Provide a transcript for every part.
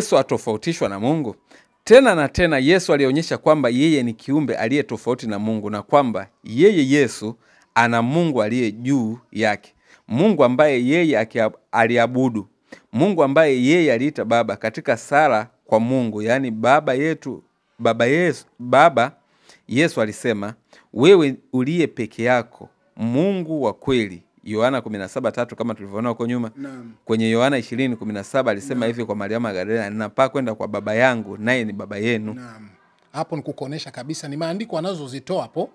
Yesu atofautishwa na Mungu? Tena na tena Yesu alionyesha kwamba yeye ni kiumbe aliye tofauti na Mungu, na kwamba yeye Yesu ana Mungu aliye juu yake, Mungu ambaye yeye aliabudu, Mungu ambaye yeye aliita Baba katika sala kwa Mungu, yani Baba yetu, Baba. Yesu alisema, wewe uliye peke yako Mungu wa kweli. Yohana 17:3 kama tulivyoona huko nyuma. Kwenye Yohana 20:17 alisema hivi kwa Mariamu Magdalena, ninapaa kwenda kwa Baba yangu naye ni Baba yenu. Hapo ni kukuonesha kabisa, ni maandiko anazozitoa hapo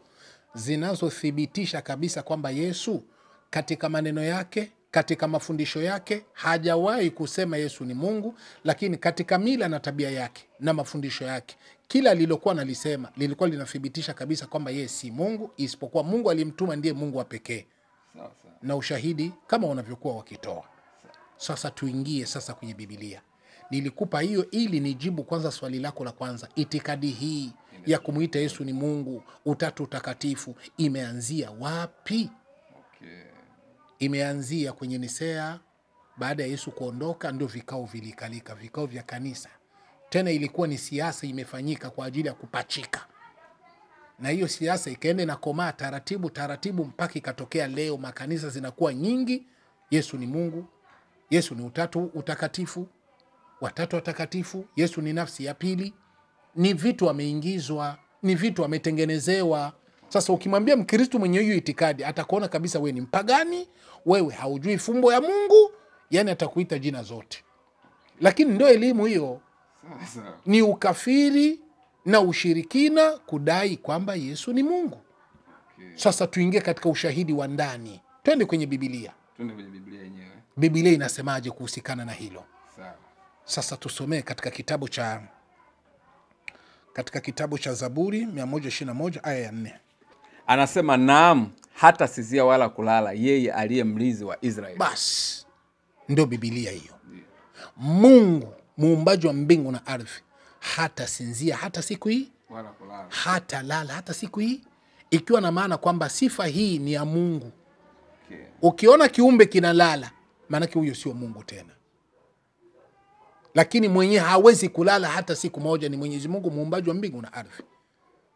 zinazothibitisha kabisa kwamba Yesu katika maneno yake, katika mafundisho yake hajawahi kusema Yesu ni Mungu, lakini katika mila na tabia yake na mafundisho yake kila alilokuwa analisema lilikuwa linathibitisha kabisa kwamba yeye si Mungu, isipokuwa Mungu alimtuma ndiye Mungu wa pekee. Na ushahidi kama wanavyokuwa wakitoa. Sasa tuingie sasa kwenye Biblia. Nilikupa hiyo ili nijibu kwanza swali lako la kwanza. Itikadi hii ya kumuita Yesu ni Mungu, utatu utakatifu, imeanzia wapi? Imeanzia kwenye Nisea. Baada ya Yesu kuondoka ndio vikao vilikalika, vikao vya kanisa. Tena ilikuwa ni siasa imefanyika kwa ajili ya kupachika. Na hiyo siasa ikaenda na komaa taratibu mpaka ikatokea leo makanisa zinakuwa nyingi. Yesu ni Mungu, Yesu ni utatu utakatifu, watatu watakatifu, Yesu ni nafsi ya pili. Ni vitu ameingizwa, ni vitu ametengenezewa. Sasa ukimwambia Mkristo mwenye hiyo itikadi atakuona kabisa wewe ni mpagani, wewe haujui fumbo ya Mungu, yani atakuita jina zote. Lakini ndio elimu hiyo. Ni ukafiri na ushirikina kudai kwamba Yesu ni Mungu. Sasa tuingie katika ushahidi wa ndani. Twende kwenye Biblia. Yenyewe. Biblia inasemaje kuhusikana na hilo? Sasa tusomee katika kitabu cha Zaburi 121 aya ya 4. Anasema, naam, hata sinzia wala kulala yeye aliye mlinzi wa Israeli. Bas, ndio Biblia hiyo. Mungu muumbaji wa mbingu na ardhi hata sinzia hata siku hii wala kulala, hata lala hata siku hii, ikiwa na maana kwamba sifa hii ni ya Mungu. Ukiona kiumbe kinalala, maana huyo sio Mungu tena. Lakini mwenye hawezi kulala hata siku moja ni Mwenyezi Mungu muumbaji wa mbingu na ardhi.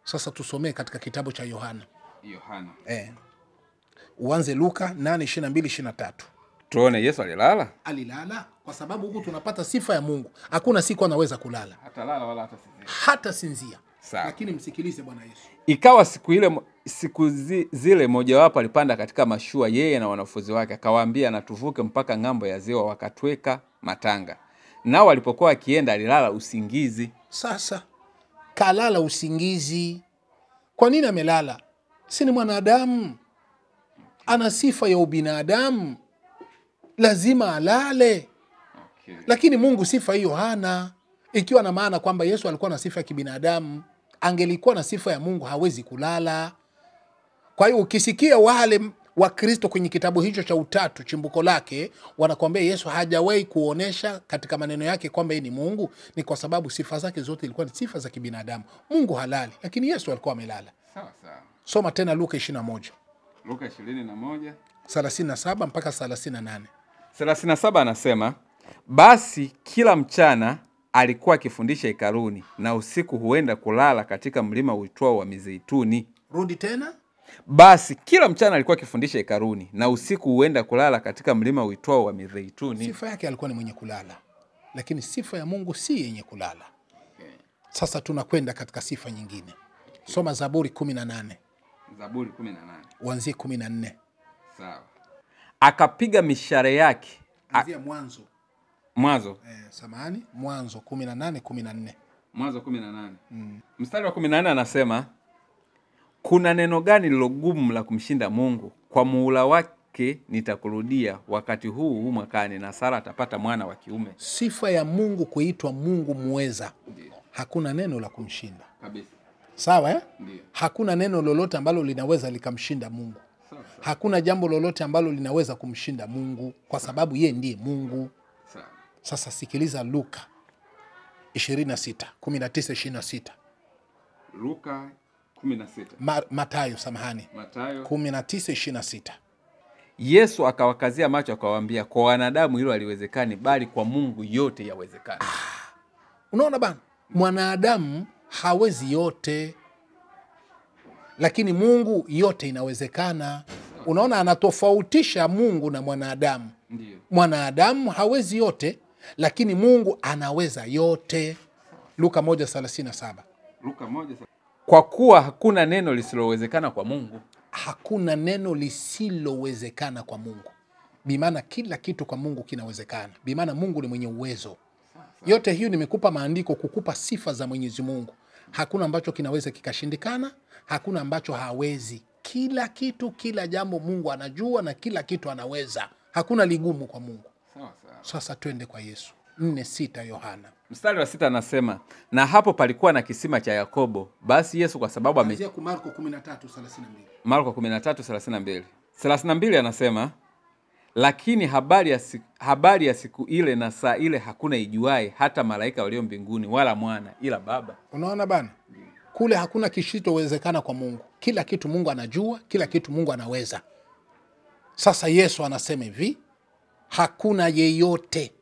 Sasa tusomee katika kitabu cha Yohana. Uanze Luka 8:22-23. Tuone Yesu alilala? Alilala kwa sababu huku tunapata sifa ya Mungu. Hakuna siku anaweza kulala. Hata lala wala hata sinzia. Hata sinzia. Sawa. Lakini msikilize Bwana Yesu. Ikawa siku zile mojawapo alipanda katika mashua yeye na wanafunzi wake, akawaambia na tuvuke mpaka ng'ambo ya ziwa, wakatweka matanga. Nao walipokuwa akienda alilala usingizi. Sasa kalala usingizi. Kwa nini amelala? Si ni mwanadamu, ana sifa ya ubinadamu, lazima alale. Lakini Mungu sifa hiyo hana. Ikiwa na maana kwamba Yesu alikuwa na sifa ya kibinadamu, angelikuwa na sifa ya Mungu hawezi kulala. Kwa hiyo ukisikia wale wa Kristo kwenye kitabu hicho cha utatu chimbuko lake wanakuambia Yesu hajawahi kuonesha katika maneno yake kwamba yeye ni Mungu, ni kwa sababu sifa zake zote ilikuwa ni sifa za kibinadamu. Mungu halali, lakini Yesu alikuwa amelala. Sawa sawa. Soma tena Luka 21. Luka 21 37 mpaka 38. 37 anasema, basi kila mchana alikuwa akifundisha hekaluni, na usiku huenda kulala katika mlima uitwao wa Mizeituni. Rudi tena. Basi kila mchana alikuwa akifundisha hekaluni, na usiku huenda kulala katika mlima uitwao wa Mizeituni. Sifa yake alikuwa ni mwenye kulala, lakini sifa ya Mungu si yenye kulala. Sasa tunakwenda katika sifa nyingine. Soma Zaburi 18. Zaburi 18. Uanzie 14. Sawa. Akapiga mishare yake. Anzia Mwanzo. Mwanzo 18:14. Mwanzo 18. Mstari wa 18 anasema, kuna neno gani lilogumu la kumshinda Mungu? Kwa muhula wake nitakurudia wakati huu mwakani, na Sara atapata mwana wa kiume. Sifa ya Mungu kuitwa Mungu muweza. Hakuna neno la kumshinda. Kabisa. Sawa eh? Ndiyo. Hakuna neno lolote ambalo linaweza likamshinda Mungu. Sawa. Hakuna jambo lolote ambalo linaweza kumshinda Mungu kwa sababu yeye ndiye Mungu. Sawa. Sasa sikiliza Luka 19:26. Luka 16. Mathayo 19:26. Yesu akawakazia macho akawaambia, kwa wanadamu hilo haliwezekani, bali kwa Mungu yote yawezekana. Unaona bana, mwanadamu hawezi yote, lakini Mungu yote inawezekana. Unaona, anatofautisha Mungu na mwanadamu. Ndiyo. Mwanadamu hawezi yote, lakini Mungu anaweza yote. Luka 1:37. Luka 1. Kwa kuwa hakuna neno lisilowezekana kwa Mungu. Hakuna neno lisilowezekana kwa Mungu. Bimaana kila kitu kwa Mungu kinawezekana. Bimaana Mungu ni mwenye uwezo. Yote hiyo nimekupa maandiko kukupa sifa za Mwenyezi Mungu. Hakuna ambacho kinaweza kikashindikana, hakuna ambacho hawezi. Kila kitu, kila jambo Mungu anajua na kila kitu anaweza. Hakuna ligumu kwa Mungu. Sasa twende kwa Yesu. 4:6 Yohana. Mstari wa 6 anasema, na hapo palikuwa na kisima cha Yakobo. Basi Yesu kwa sababu Marko 13:32. Marko 13:32. 32 anasema, lakini habari ya siku ile na saa ile hakuna ijuaye, hata malaika walio mbinguni wala mwana, ila Baba. Unaona bana? Kule hakuna kisichowezekana kwa Mungu. Kila kitu Mungu anajua, kila kitu Mungu anaweza. Sasa Yesu anasema hivi, hakuna yeyote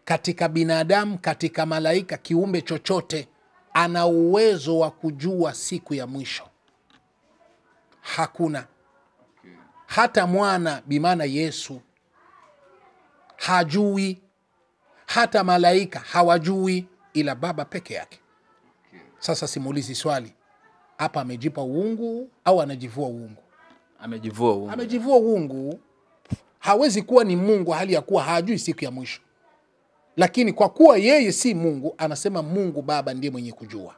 katika binadamu, katika malaika, kiumbe chochote ana uwezo wa kujua siku ya mwisho. Hakuna. Hata mwana, bimaana Yesu, hajui. Hata malaika hawajui, ila Baba peke yake. Sasa simulizi swali, hapa amejipa uungu au anajivua uungu? Amejivua uungu. Amejivua uungu. Hawezi kuwa ni Mungu hali ya kuwa hajui siku ya mwisho. Lakini kwa kuwa yeye si Mungu, anasema Mungu Baba ndiye mwenye kujua.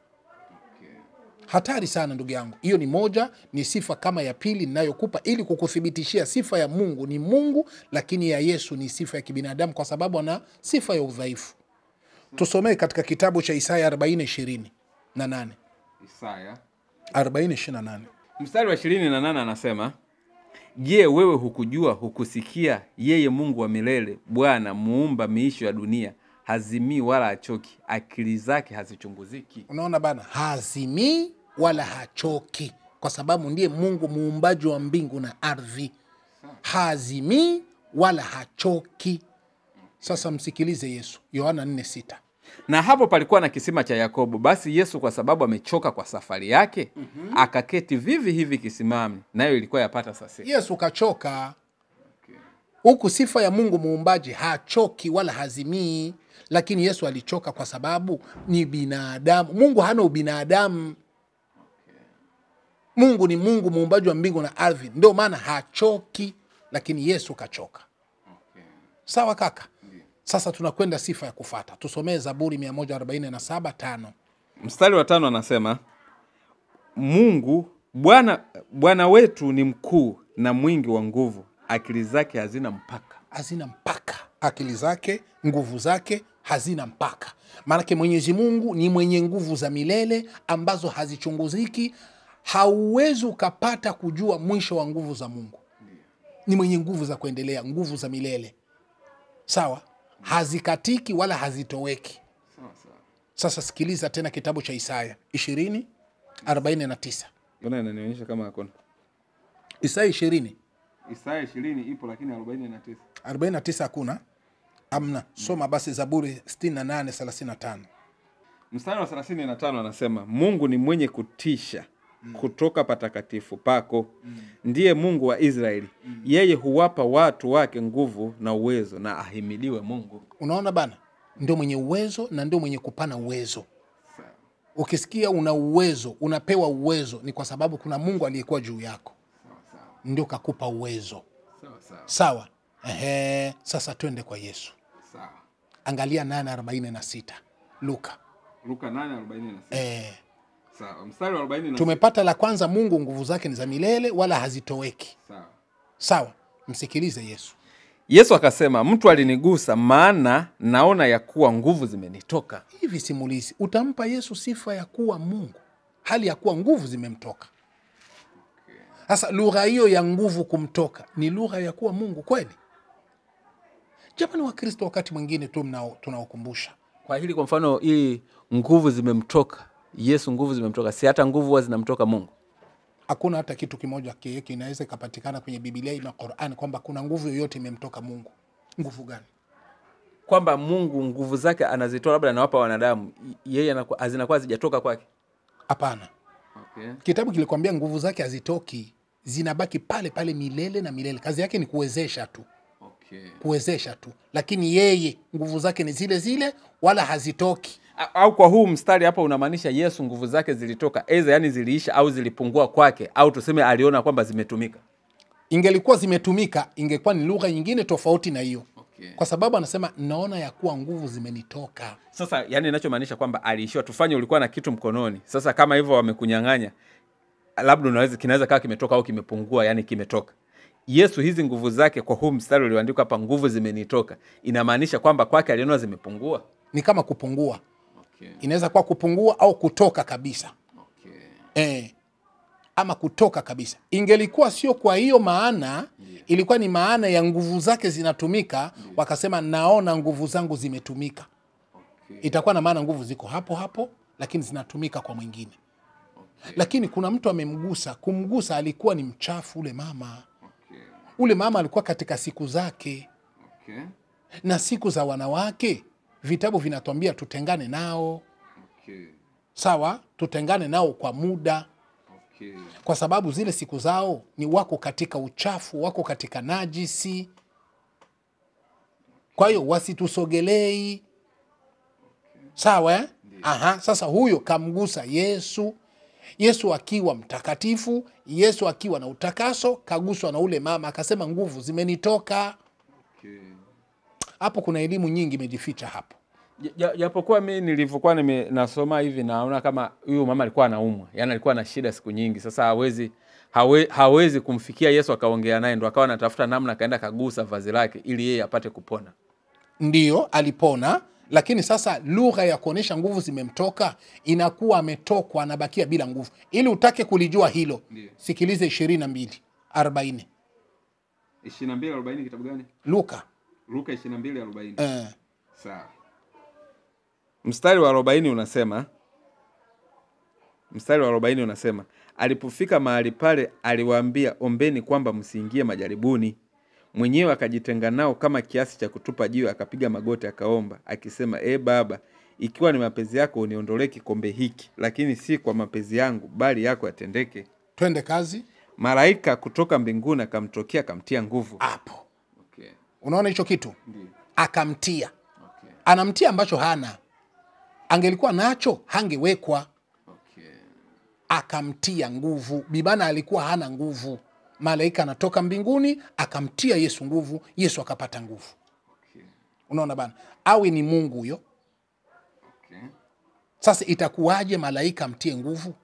Hatari sana ndugu yangu. Hiyo ni moja, ni sifa kama ya pili ninayokupa ili kukuthibitishia sifa ya Mungu ni Mungu, lakini ya Yesu ni sifa ya kibinadamu kwa sababu ana sifa ya udhaifu. Tusomee katika kitabu cha Isaya 40:28. Isaya 40:28. Mstari wa 28 anasema, je, wewe hukujua, hukusikia, yeye Mungu wa milele, Bwana muumba miisho ya dunia, hazimii wala hachoki, akili zake hazichunguziki. Unaona bana, hazimii wala hachoki, kwa sababu ndiye Mungu muumbaji wa mbingu na ardhi. Hazimii wala hachoki. Sasa msikilize Yesu. Yohana 4:6. Na hapo palikuwa na kisima cha Yakobo. Basi Yesu kwa sababu amechoka kwa safari yake, akaketi vivi hivi kisimani, nayo ilikuwa yapata saa 6. Yesu kachoka. Huku sifa ya Mungu muumbaji hachoki wala hazimii, lakini Yesu alichoka kwa sababu ni binadamu. Mungu hana ubinadamu. Mungu ni Mungu muumbaji wa mbingu na ardhi, ndio maana hachoki, lakini Yesu kachoka. Sawa kaka? Sasa tunakwenda sifa ya kufata. Tusomee Zaburi 147:5. Mstari wa 5 anasema, Mungu Bwana wetu ni mkuu na mwingi wa nguvu, akili zake hazina mpaka. Hazina mpaka. Akili zake, nguvu zake hazina mpaka. Maana Mwenyezi Mungu ni mwenye nguvu za milele ambazo hazichunguziki. Hauwezi ukapata kujua mwisho wa nguvu za Mungu. Ni mwenye nguvu za kuendelea, nguvu za milele. Sawa? Hazikatiki wala hazitoweki. Sasa sikiliza tena kitabu cha Isaya 20:49. Mbona inanionyesha kama hakuna? Isaya 20. Isaya 20 ipo lakini 49. 49 hakuna. Amna. Soma basi Zaburi 68:35. Mstari wa 35 anasema, Mungu ni mwenye kutisha kutoka patakatifu pako. Ndiye Mungu wa Israeli. Yeye huwapa watu wake nguvu na uwezo, na ahimidiwe Mungu. Unaona bana? Ndio mwenye uwezo na ndio mwenye kupana uwezo. Ukisikia una uwezo, unapewa uwezo, ni kwa sababu kuna Mungu aliyekuwa juu yako. Ndio kakupa uwezo. Sawa? Sasa twende kwa Yesu. Sawa. Angalia 8:46. Luka 8:46. Sawa. Mstari wa 40. Tumepata la kwanza, Mungu nguvu zake ni za milele wala hazitoweki. Sawa. Sawa. Msikilize Yesu. Yesu akasema, mtu alinigusa, maana naona ya kuwa nguvu zimenitoka. Hivi simulizi, utampa Yesu sifa ya kuwa Mungu hali ya kuwa nguvu zimemtoka? Sasa lugha hiyo ya nguvu kumtoka ni lugha ya kuwa Mungu kweli? Jamani wa Kristo, wakati mwingine tu tunaokumbusha kwa hili. Kwa mfano, hii nguvu zimemtoka Yesu, nguvu zimemtoka, si hata nguvu huwa zinamtoka Mungu? Hakuna hata kitu kimoja kinaweza kupatikana kwenye Biblia na Qur'an kwamba kuna nguvu yoyote imemtoka Mungu. Nguvu gani? kwamba Mungu nguvu zake anazitoa labda anawapa wanadamu, yeye zinakuwa hazijatoka kwake? Hapana. Okay. Kitabu kilikwambia nguvu zake hazitoki, zinabaki pale pale milele na milele. Kazi yake ni kuwezesha tu. Okay. Kuwezesha tu, lakini yeye nguvu zake ni zile zile, wala hazitoki. Au kwa huu mstari hapa unamaanisha Yesu nguvu zake zilitoka, aidha yani ziliisha au zilipungua kwake, au tuseme aliona kwamba zimetumika? Ingelikuwa zimetumika, ingekuwa ni lugha nyingine tofauti na hiyo. Okay. Kwa sababu anasema naona ya kuwa nguvu zimenitoka. Sasa yani ninachomaanisha kwamba aliishiwa. Tufanye ulikuwa na kitu mkononi, sasa kama hivyo wamekunyang'anya, labda kinaweza kawa kimetoka au kimepungua, yani kimetoka. Yesu hizi nguvu zake kwa huu mstari ulioandikwa hapa, nguvu zimenitoka, inamaanisha kwamba kwake aliona zimepungua? Ni kama kupungua. Okay. Inaweza kuwa kupungua au kutoka kabisa. Okay. Ama kutoka kabisa. Ingelikuwa sio kwa hiyo maana, yeah, ilikuwa ni maana ya nguvu zake zinatumika, yeah, wakasema naona nguvu zangu zimetumika. Okay. Itakuwa na maana nguvu ziko hapo hapo, lakini zinatumika kwa mwingine. Okay. Lakini kuna mtu amemgusa, kumgusa alikuwa ni mchafu ule mama. Okay. Ule mama alikuwa katika siku zake. Okay. Na siku za wanawake, vitabu vinatuambia tutengane nao. Okay. Sawa, tutengane nao kwa muda. Okay. Kwa sababu zile siku zao ni wako katika uchafu, wako katika najisi. Kwa hiyo wasitusogelei. Okay. Sawa, eh? Aha, sasa huyo kamgusa Yesu. Yesu akiwa mtakatifu, Yesu akiwa na utakaso, kaguswa na ule mama, akasema nguvu zimenitoka. Okay. Hapo kuna elimu nyingi imejificha hapo. Japokuwa mimi nilivyokuwa nasoma hivi naona kama huyu mama alikuwa anaumwa, yani alikuwa na shida siku nyingi. Sasa hawezi kumfikia Yesu akaongea naye, ndo akawa anatafuta namna, kaenda kagusa vazi lake ili yeye apate kupona. Ndiyo, alipona, lakini sasa lugha ya kuonesha nguvu zimemtoka inakuwa ametokwa, anabakia bila nguvu. Ili utake kulijua hilo, sikilize 22:40. 22:40 kitabu gani? Luka 22:40. Sawa. Mstari wa 40 unasema, alipofika mahali pale aliwaambia, ombeni kwamba msiingie majaribuni. Mwenyewe akajitenga nao kama kiasi cha kutupa jiwe, akapiga magoti akaomba akisema, Baba, ikiwa ni mapenzi yako uniondolee kikombe hiki, lakini si kwa mapenzi yangu bali yako yatendeke. Twende kazi. Malaika kutoka mbinguni akamtokea, akamtia nguvu. Hapo. Okay. Unaona hicho kitu? Ndiyo. Akamtia. Okay. Anamtia ambacho hana. Angelikuwa nacho hangewekwa. Okay. Akamtia nguvu. Bibana alikuwa hana nguvu. Malaika anatoka mbinguni akamtia Yesu nguvu, Yesu akapata nguvu. Okay. Unaona bana? Awe ni Mungu huyo. Okay. Sasa itakuwaje malaika amtie nguvu?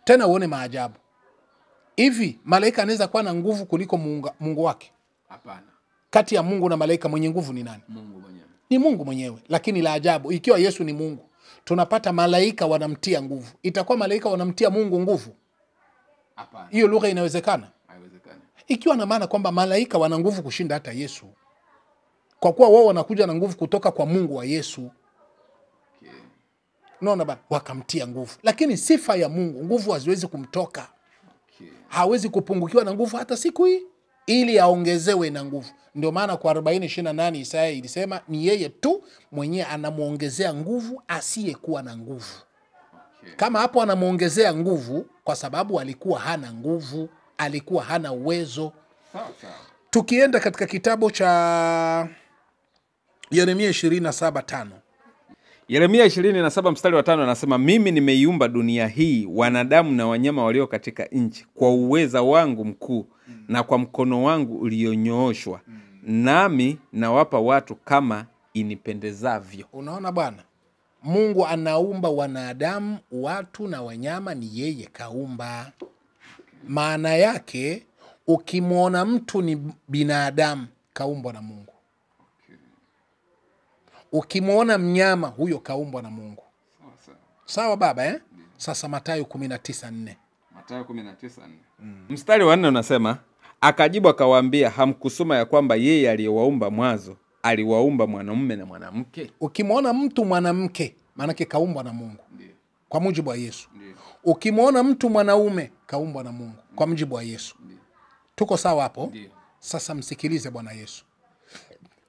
Tena uone maajabu. Hivi malaika anaweza kuwa na nguvu kuliko Mungu wake? Hapana. Kati ya Mungu na malaika mwenye nguvu ni nani? Mungu mwenyewe. Ni Mungu mwenyewe. Lakini la ajabu, ikiwa Yesu ni Mungu, tunapata malaika wanamtia nguvu. Itakuwa malaika wanamtia Mungu nguvu? Hapana. Hiyo lugha inawezekana? Haiwezekani. Ikiwa na maana kwamba malaika wana nguvu kushinda hata Yesu. Kwa kuwa wao wanakuja na nguvu kutoka kwa Mungu wa Yesu. Okay. Unaona bana, wakamtia nguvu. Lakini sifa ya Mungu, nguvu haziwezi kumtoka. Okay. Hawezi kupungukiwa na nguvu hata siku hii, ili aongezewe na nguvu. Ndio maana kwa 40:28 Isaya ilisema ni yeye tu mwenyewe anamuongezea nguvu asiyekuwa na nguvu. Okay. Kama hapo anamuongezea nguvu kwa sababu alikuwa hana nguvu, alikuwa hana uwezo. Sawa. Tukienda katika kitabu cha Yeremia 27:5. Yeremia 27 mstari wa 5 anasema, mimi nimeiumba dunia hii, wanadamu na wanyama walio katika nchi, kwa uweza wangu mkuu na kwa mkono wangu ulionyooshwa, nami nawapa watu kama inipendezavyo. Unaona bwana? Mungu anaumba wanadamu, watu na wanyama, ni yeye kaumba. Maana yake ukimwona mtu ni binadamu, kaumbwa na Mungu. Ukimwona mnyama, huyo kaumbwa na Mungu. Sawa baba, eh? Sasa Mathayo 19:4. Mathayo 19:4. Mstari wa 4 unasema, akajibu akawaambia, hamkusoma ya kwamba yeye aliyewaumba mwanzo aliwaumba mwanamume na mwanamke? Ukimwona mtu mwanamke, maana yake kaumbwa na Mungu. Ndiyo. Kwa mujibu wa Yesu. Ndiyo. Ukimwona mtu mwanaume, kaumbwa na Mungu. Kwa mujibu wa Yesu. Ndiyo. Tuko sawa hapo? Ndiyo. Sasa msikilize Bwana Yesu.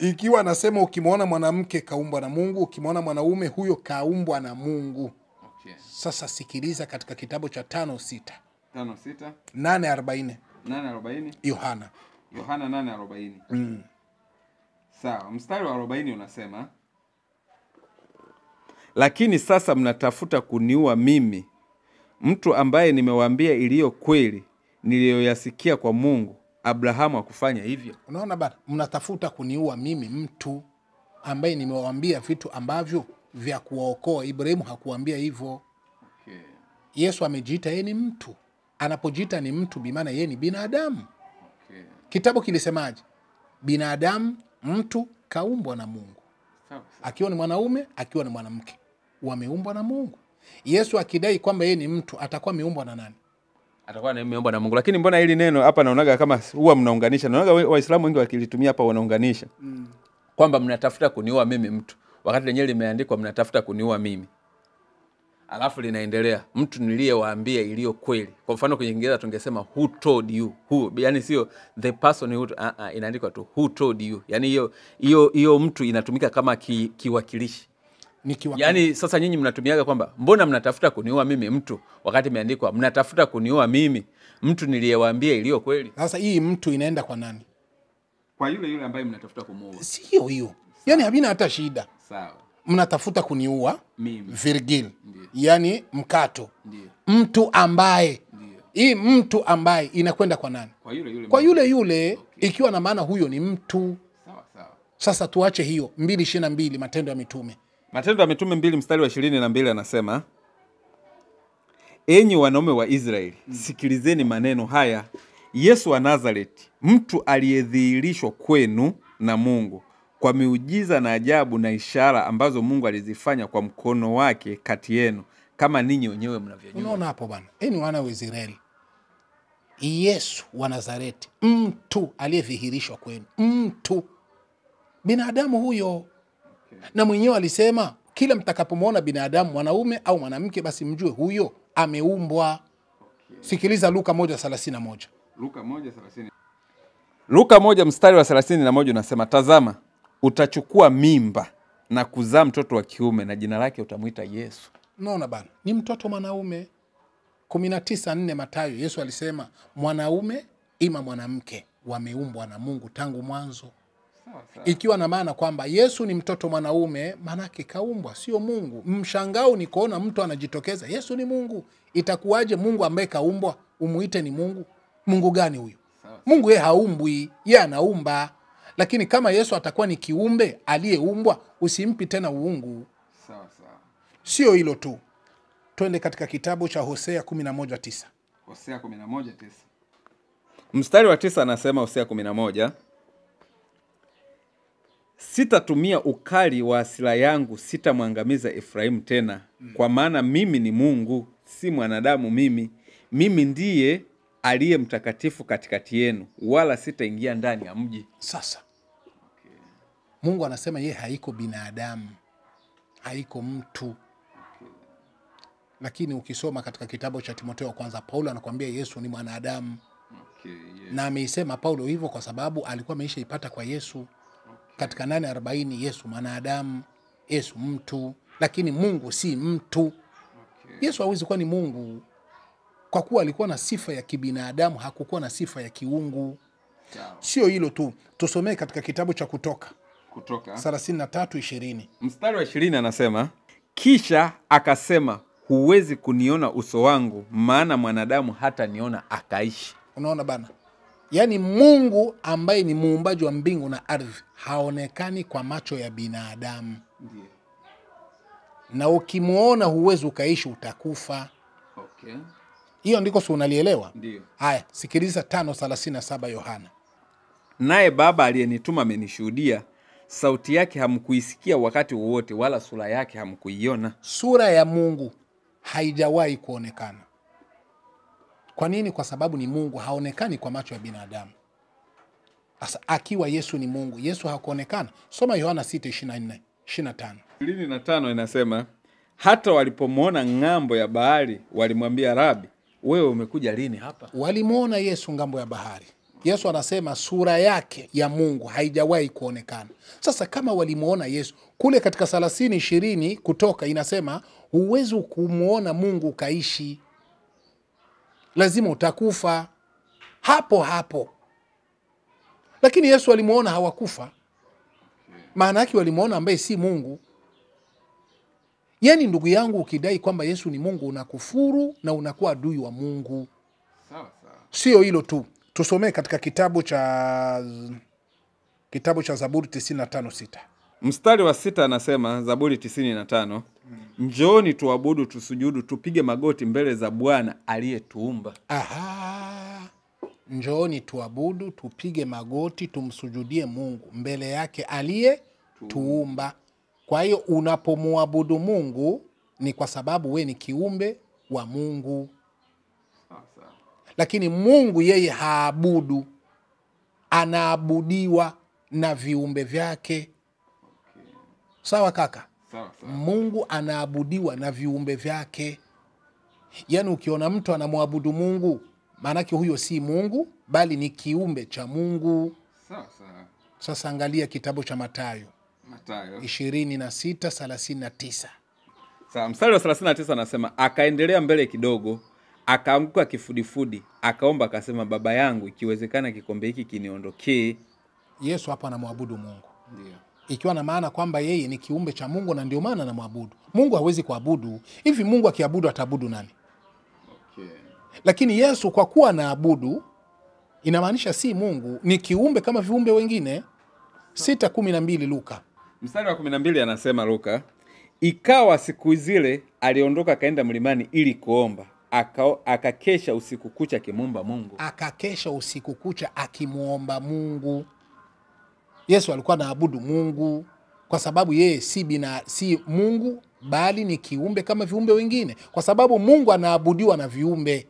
Ikiwa anasema ukimwona mwanamke kaumbwa na Mungu, ukimwona mwanaume huyo kaumbwa na Mungu. Okay. Sasa sikiliza katika kitabu cha 5:6. 5:6. 8:40. 8:40. Yohana 8:40. Sawa, mstari wa 40 unasema, lakini sasa mnatafuta kuniua mimi, mtu ambaye nimewaambia iliyo kweli niliyoyasikia kwa Mungu. Abrahamu hakufanya hivyo. Unaona bana, mnatafuta kuniua mimi, mtu ambaye nimewaambia vitu ambavyo vya kuwaokoa. Ibrahimu hakuambia hivyo. Okay. Yesu amejiita yeye ni mtu. Anapojiita ni mtu, bi maana yeye ni binadamu. Okay. Kitabu kilisemaje? Binadamu, mtu kaumbwa na Mungu. Sawa. Akiwa ni mwanaume, akiwa ni mwanamke, wameumbwa na Mungu. Yesu akidai kwamba yeye ni mtu, atakuwa ameumbwa na nani? Atakuwa ameomba na Mungu. Lakini mbona hili neno hapa naonaga kama huwa mnaunganisha. Naonaga Waislamu wengi wakilitumia hapa wanaunganisha. Kwamba mnatafuta kuniua mimi mtu, wakati lenyewe limeandikwa mnatafuta kuniua mimi. Alafu linaendelea, mtu niliyewaambia iliyo kweli. Kwa mfano kwenye Kiingereza tungesema who told you. Who, yani sio the person who, inaandikwa tu who told you. Yani hiyo mtu inatumika kama kiwakilishi. Yani sasa nyinyi mnatumiaga kwamba mbona mnatafuta kuniua mimi mtu, wakati imeandikwa mnatafuta kuniua mimi mtu niliyewaambia iliyo kweli. Sasa hii mtu inaenda kwa nani? Kwa yule ambaye mnatafuta kumuua. Sio hiyo. Yani havina hata shida. Sawa. Mnatafuta kuniua mimi. Virgil. Ndiyo. Yani mkato. Ndiyo. Mtu ambaye. Ndiyo. Hii mtu ambaye inakwenda kwa nani? Kwa yule. Okay. Ikiwa na maana huyo ni mtu. Sawa. Sasa tuache hiyo. 2:22 Matendo ya Mitume. Matendo ya Mitume 2 mstari wa 22 anasema, enyi wanaume wa Israeli, sikilizeni maneno haya. Yesu wa Nazareti, mtu aliyedhihirishwa kwenu na Mungu kwa miujiza na ajabu na ishara ambazo Mungu alizifanya kwa mkono wake kati yenu, kama ninyi wenyewe mnavyojua. Unaona hapo bwana. Enyi wana wa Israeli, Yesu wa Nazareti, mtu aliyedhihirishwa kwenu. Mtu. Binadamu huyo. Okay. Na mwenyewe alisema kila mtakapomwona binadamu, mwanaume au mwanamke, basi mjue huyo ameumbwa. Okay. Sikiliza Luka 1:31. Luka 1 mstari wa 31 unasema, tazama utachukua mimba na kuzaa mtoto wa kiume na jina lake utamuita Yesu. Unaona bana, ni mtoto mwanaume. 19:4 Mathayo, Yesu alisema mwanaume ima mwanamke wameumbwa na Mungu tangu mwanzo. Ikiwa na maana kwamba Yesu ni mtoto mwanaume, manake kaumbwa, sio Mungu. Mshangao ni kuona mtu anajitokeza Yesu ni Mungu. Itakuwaje Mungu ambaye kaumbwa umuite ni Mungu? Mungu gani huyo? Mungu yeye haumbwi, yeye anaumba. Lakini kama Yesu atakuwa ni kiumbe aliyeumbwa, usimpi tena uungu. Sawa. Sio hilo tu. Twende katika kitabu cha Hosea 11:9. Hosea 11:9. Mstari wa 9 anasema, Hosea 11, sitatumia ukali wa hasira yangu, sitamwangamiza Efraimu tena. Kwa maana mimi ni Mungu, si mwanadamu mimi ndiye aliye mtakatifu katikati yenu, wala sitaingia ndani ya mji. Sasa. Okay. Mungu anasema yeye haiko binadamu, haiko mtu. Okay. Lakini ukisoma katika kitabu cha Timotheo wa kwanza, Paulo anakuambia Yesu ni mwanadamu. Okay, yes. Na ameisema Paulo hivyo kwa sababu alikuwa ameishaipata kwa Yesu. Okay. Katika 8:40 Yesu mwanadamu, Yesu mtu, lakini Mungu si mtu. Okay. Yesu hawezi kuwa ni Mungu kwa kuwa alikuwa na sifa ya kibinadamu, hakukuwa na sifa ya kiungu. Sio hilo tu. Tusomee katika kitabu cha Kutoka 33:20. Mstari wa 20 anasema, kisha akasema, huwezi kuniona uso wangu, maana mwanadamu hata niona akaishi. Unaona bana? Yaani Mungu ambaye ni muumbaji wa mbingu na ardhi haonekani kwa macho ya binadamu. Ndiyo. Na ukimuona huwezi ukaishi, utakufa. Okay. Hiyo ndiko si unalielewa? Ndiyo. Haya, sikiliza 5:37 Yohana. Naye Baba aliyenituma amenishuhudia, sauti yake hamkuisikia wakati wowote, wala sura yake hamkuiona. Sura ya Mungu haijawahi kuonekana. Kwa nini? Kwa sababu ni Mungu, haonekani kwa macho ya binadamu. Sasa akiwa Yesu ni Mungu, Yesu hakuonekana. Soma Yohana 6:24-25. 25 inasema, hata walipomwona ng'ambo ya bahari walimwambia, Rabi, wewe umekuja lini hapa? Walimwona Yesu ngambo ya bahari. Yesu anasema sura yake ya Mungu haijawahi kuonekana. Sasa kama walimuona Yesu kule katika 30:20 Kutoka inasema huwezi kumuona Mungu ukaishi, lazima utakufa hapo hapo. Lakini Yesu walimuona hawakufa, maana yake walimuona ambaye si Mungu. Yani ndugu yangu, ukidai kwamba Yesu ni Mungu unakufuru na unakuwa adui wa Mungu. Sawa sawa. Sio hilo tu, tusomee katika kitabu cha Zaburi 95:6. Mstari wa 6 anasema, Zaburi 95, njooni tuabudu, tusujudu, tupige magoti mbele za Bwana aliyetuumba. Aha, njooni tuabudu, tupige magoti, tumsujudie Mungu mbele yake aliyetuumba. Kwa hiyo unapomuabudu Mungu ni kwa sababu we ni kiumbe wa Mungu. Lakini Mungu yeye haabudu, anaabudiwa na viumbe vyake. Sawa kaka? Sawa. Mungu anaabudiwa na viumbe vyake. Yaani ukiona mtu anamuabudu Mungu, maanake huyo si Mungu bali ni kiumbe cha Mungu. Sawa. Sasa angalia kitabu cha Mathayo 26:39. Sawa, mstari wa 39 anasema, akaendelea mbele kidogo, akaanguka kifudifudi, akaomba akasema, Baba yangu, ikiwezekana kikombe hiki kiniondokee. Yesu hapa anamwabudu Mungu. Ndio. Ikiwa na maana kwamba yeye ni kiumbe cha Mungu na ndio maana anamwabudu. Mungu hawezi kuabudu. Hivi Mungu akiabudu ataabudu nani? Okay. Lakini Yesu kwa kuwa anaabudu inamaanisha si Mungu, ni kiumbe kama viumbe wengine. 6:12 Luka. Mstari wa 12 anasema Luka, ikawa siku zile aliondoka akaenda mlimani ili kuomba, akakesha usiku kucha akimuomba Mungu. Akakesha usiku kucha akimuomba Mungu. Yesu alikuwa anaabudu Mungu kwa sababu yeye si Mungu bali ni kiumbe kama viumbe wengine, kwa sababu Mungu anaabudiwa na viumbe.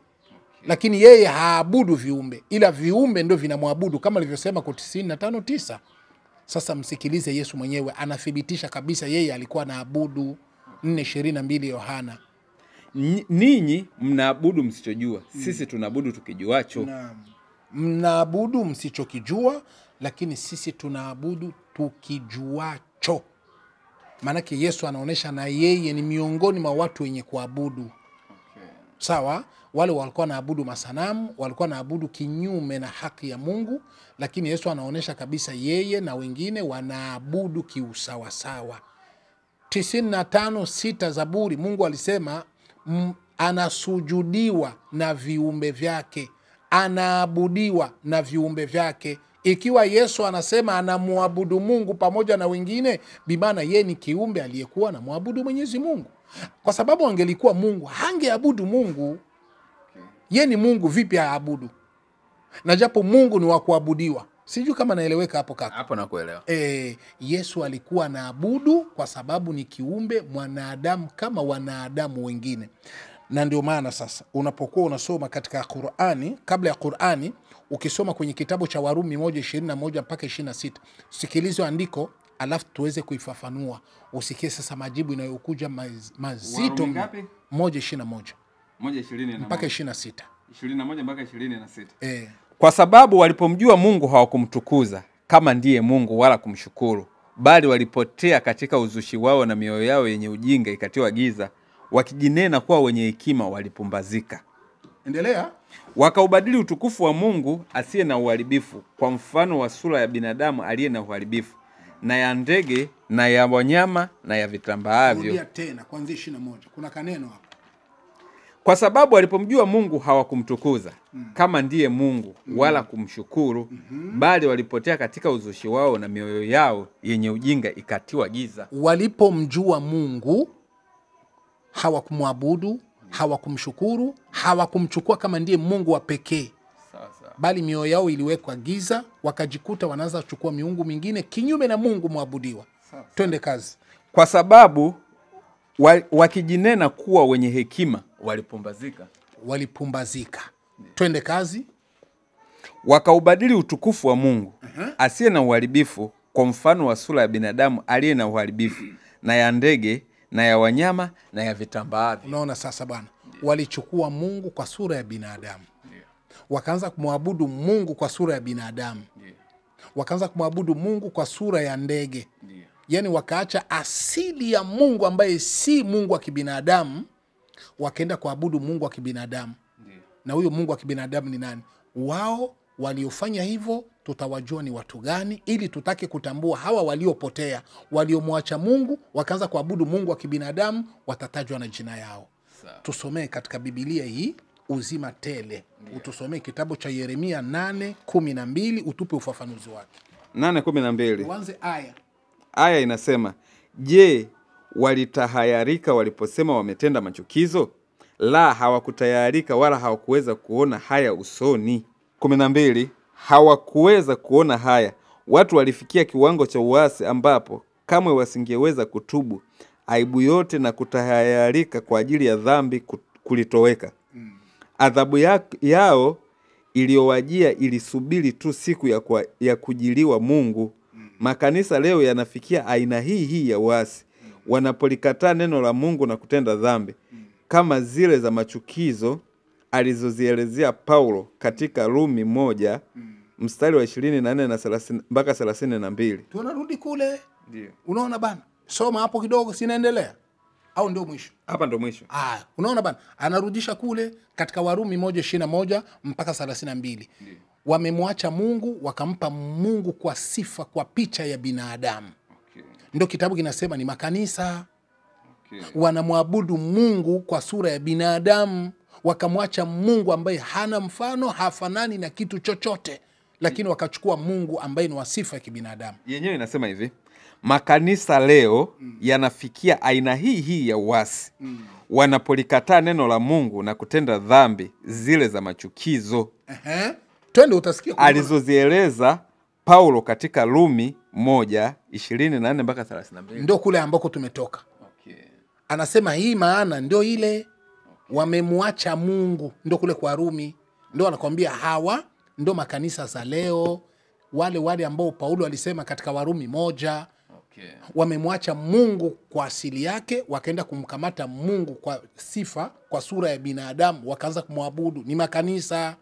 Lakini yeye haabudu viumbe, ila viumbe ndio vinamwabudu kama alivyosema kwa 95:9. Sasa msikilize Yesu mwenyewe anathibitisha kabisa yeye alikuwa anaabudu. 4:22 Yohana. Ninyi mnaabudu msichojua, sisi tunaabudu tukijuacho. Mnaabudu msichokijua, lakini sisi tunaabudu tukijuacho. Maanake Yesu anaonesha na yeye ni miongoni mwa watu wenye kuabudu. Okay. Sawa, wale walikuwa naabudu masanamu, walikuwa naabudu kinyume na haki ya Mungu, lakini Yesu anaonesha kabisa yeye na wengine wanaabudu kiusawasawa. 95:6 Zaburi, Mungu alisema anasujudiwa na viumbe vyake, anaabudiwa na viumbe vyake. Ikiwa Yesu anasema anamuabudu Mungu pamoja na wengine, bimaana yeye ni kiumbe aliyekuwa anamwabudu Mwenyezi Mungu. Kwa sababu angelikuwa Mungu hangeabudu Mungu. Yeye ni Mungu, vipi aabudu? Na japo Mungu ni wa kuabudiwa. Sijui kama naeleweka hapo kaka. Hapo nakuelewa. Yesu alikuwa anaabudu kwa sababu ni kiumbe mwanadamu kama wanadamu wengine. Na ndio maana sasa unapokuwa unasoma katika Qur'ani, kabla ya Qur'ani ukisoma kwenye kitabu cha Warumi 1:21 mpaka 26, sikilizo andiko alafu tuweze kuifafanua. Usikie sasa majibu inayokuja mazito. 1:21 mpaka 26. 21 mpaka 26. Kwa sababu walipomjua Mungu hawakumtukuza kama ndiye Mungu wala kumshukuru, bali walipotea katika uzushi wao na mioyo yao yenye ujinga ikatiwa giza, wakijinena kuwa wenye hekima walipumbazika. Endelea. Wakaubadili utukufu wa Mungu asiye na uharibifu kwa mfano wa sura ya binadamu aliye na uharibifu, na ya ndege na ya wanyama na ya vitambaavyo. Rudia tena kuanzia 21. Kuna kaneno hapo. Kwa sababu walipomjua Mungu hawakumtukuza kama ndiye Mungu wala kumshukuru, bali walipotea katika uzushi wao na mioyo yao yenye ujinga ikatiwa giza. Walipomjua Mungu hawakumwabudu, hawakumshukuru, hawakumchukua kama ndiye Mungu wa pekee. Bali mioyo yao iliwekwa giza, wakajikuta wanaanza kuchukua miungu mingine kinyume na Mungu muabudiwa. Twende kazi. Kwa sababu wakijinena kuwa wenye hekima walipumbazika. Twende kazi. Wakaubadili utukufu wa Mungu asiye na uharibifu kwa mfano wa sura ya binadamu aliye na uharibifu, na ya ndege na ya wanyama na ya vitambaavyo. Unaona sasa bwana, walichukua Mungu kwa sura ya binadamu. wakaanza kumwabudu Mungu kwa sura ya binadamu, wakaanza kumwabudu Mungu kwa sura ya ndege. Yaani wakaacha asili ya Mungu ambaye si Mungu wa kibinadamu, wakaenda kuabudu Mungu wa kibinadamu. Na huyo Mungu wa kibinadamu ni nani? Wao waliofanya hivyo tutawajua ni watu gani, ili tutake kutambua hawa waliopotea, waliomwacha Mungu wakaanza kuabudu Mungu wa kibinadamu, watatajwa na jina yao. Tusomee katika Biblia hii uzima tele. Utusomee kitabu cha Yeremia 8:12, utupe ufafanuzi wake. 8:12. Uanze aya. Aya inasema, je, walitahayarika waliposema wametenda machukizo? La, hawakutayarika wala hawakuweza kuona haya usoni. 12. Hawakuweza kuona haya. Watu walifikia kiwango cha uasi ambapo kamwe wasingeweza kutubu. Aibu yote na kutahayarika kwa ajili ya dhambi kulitoweka. Adhabu yao iliyowajia ilisubiri tu siku ya kujiliwa Mungu. Makanisa leo yanafikia aina hii ya uasi. Wanapolikataa neno la Mungu na kutenda dhambi kama zile za machukizo alizozielezea Paulo katika Rumi 1 mstari wa 24 na 30 mpaka 32. Tunarudi kule. Ndio. Unaona bana? Soma hapo kidogo, sinaendelea. Au ndio mwisho? Hapa ndio mwisho. Unaona bana? Anarudisha kule katika Warumi 1:21 mpaka 32. Wamemwacha Mungu, wakampa Mungu kwa sifa, kwa picha ya binadamu. Ndio kitabu kinasema ni makanisa. Wanamwabudu Mungu kwa sura ya binadamu, wakamwacha Mungu ambaye hana mfano, hafanani na kitu chochote, lakini wakachukua Mungu ambaye ni wa sifa ya kibinadamu. Yenyewe inasema hivi, makanisa leo yanafikia aina hii ya uasi. Wanapolikataa neno la Mungu na kutenda dhambi zile za machukizo. Twende utasikia alizozieleza Paulo katika Rumi 1:24 mpaka 32. Ndio kule ambako tumetoka. Anasema hii maana ndio ile wamemwacha Mungu, ndio kule kwa Rumi. Ndio anakuambia hawa ndio makanisa za leo, wale ambao Paulo alisema katika Warumi 1. Wamemwacha Mungu kwa asili yake, wakaenda kumkamata Mungu kwa sifa, kwa sura ya binadamu, wakaanza kumwabudu. Ni makanisa.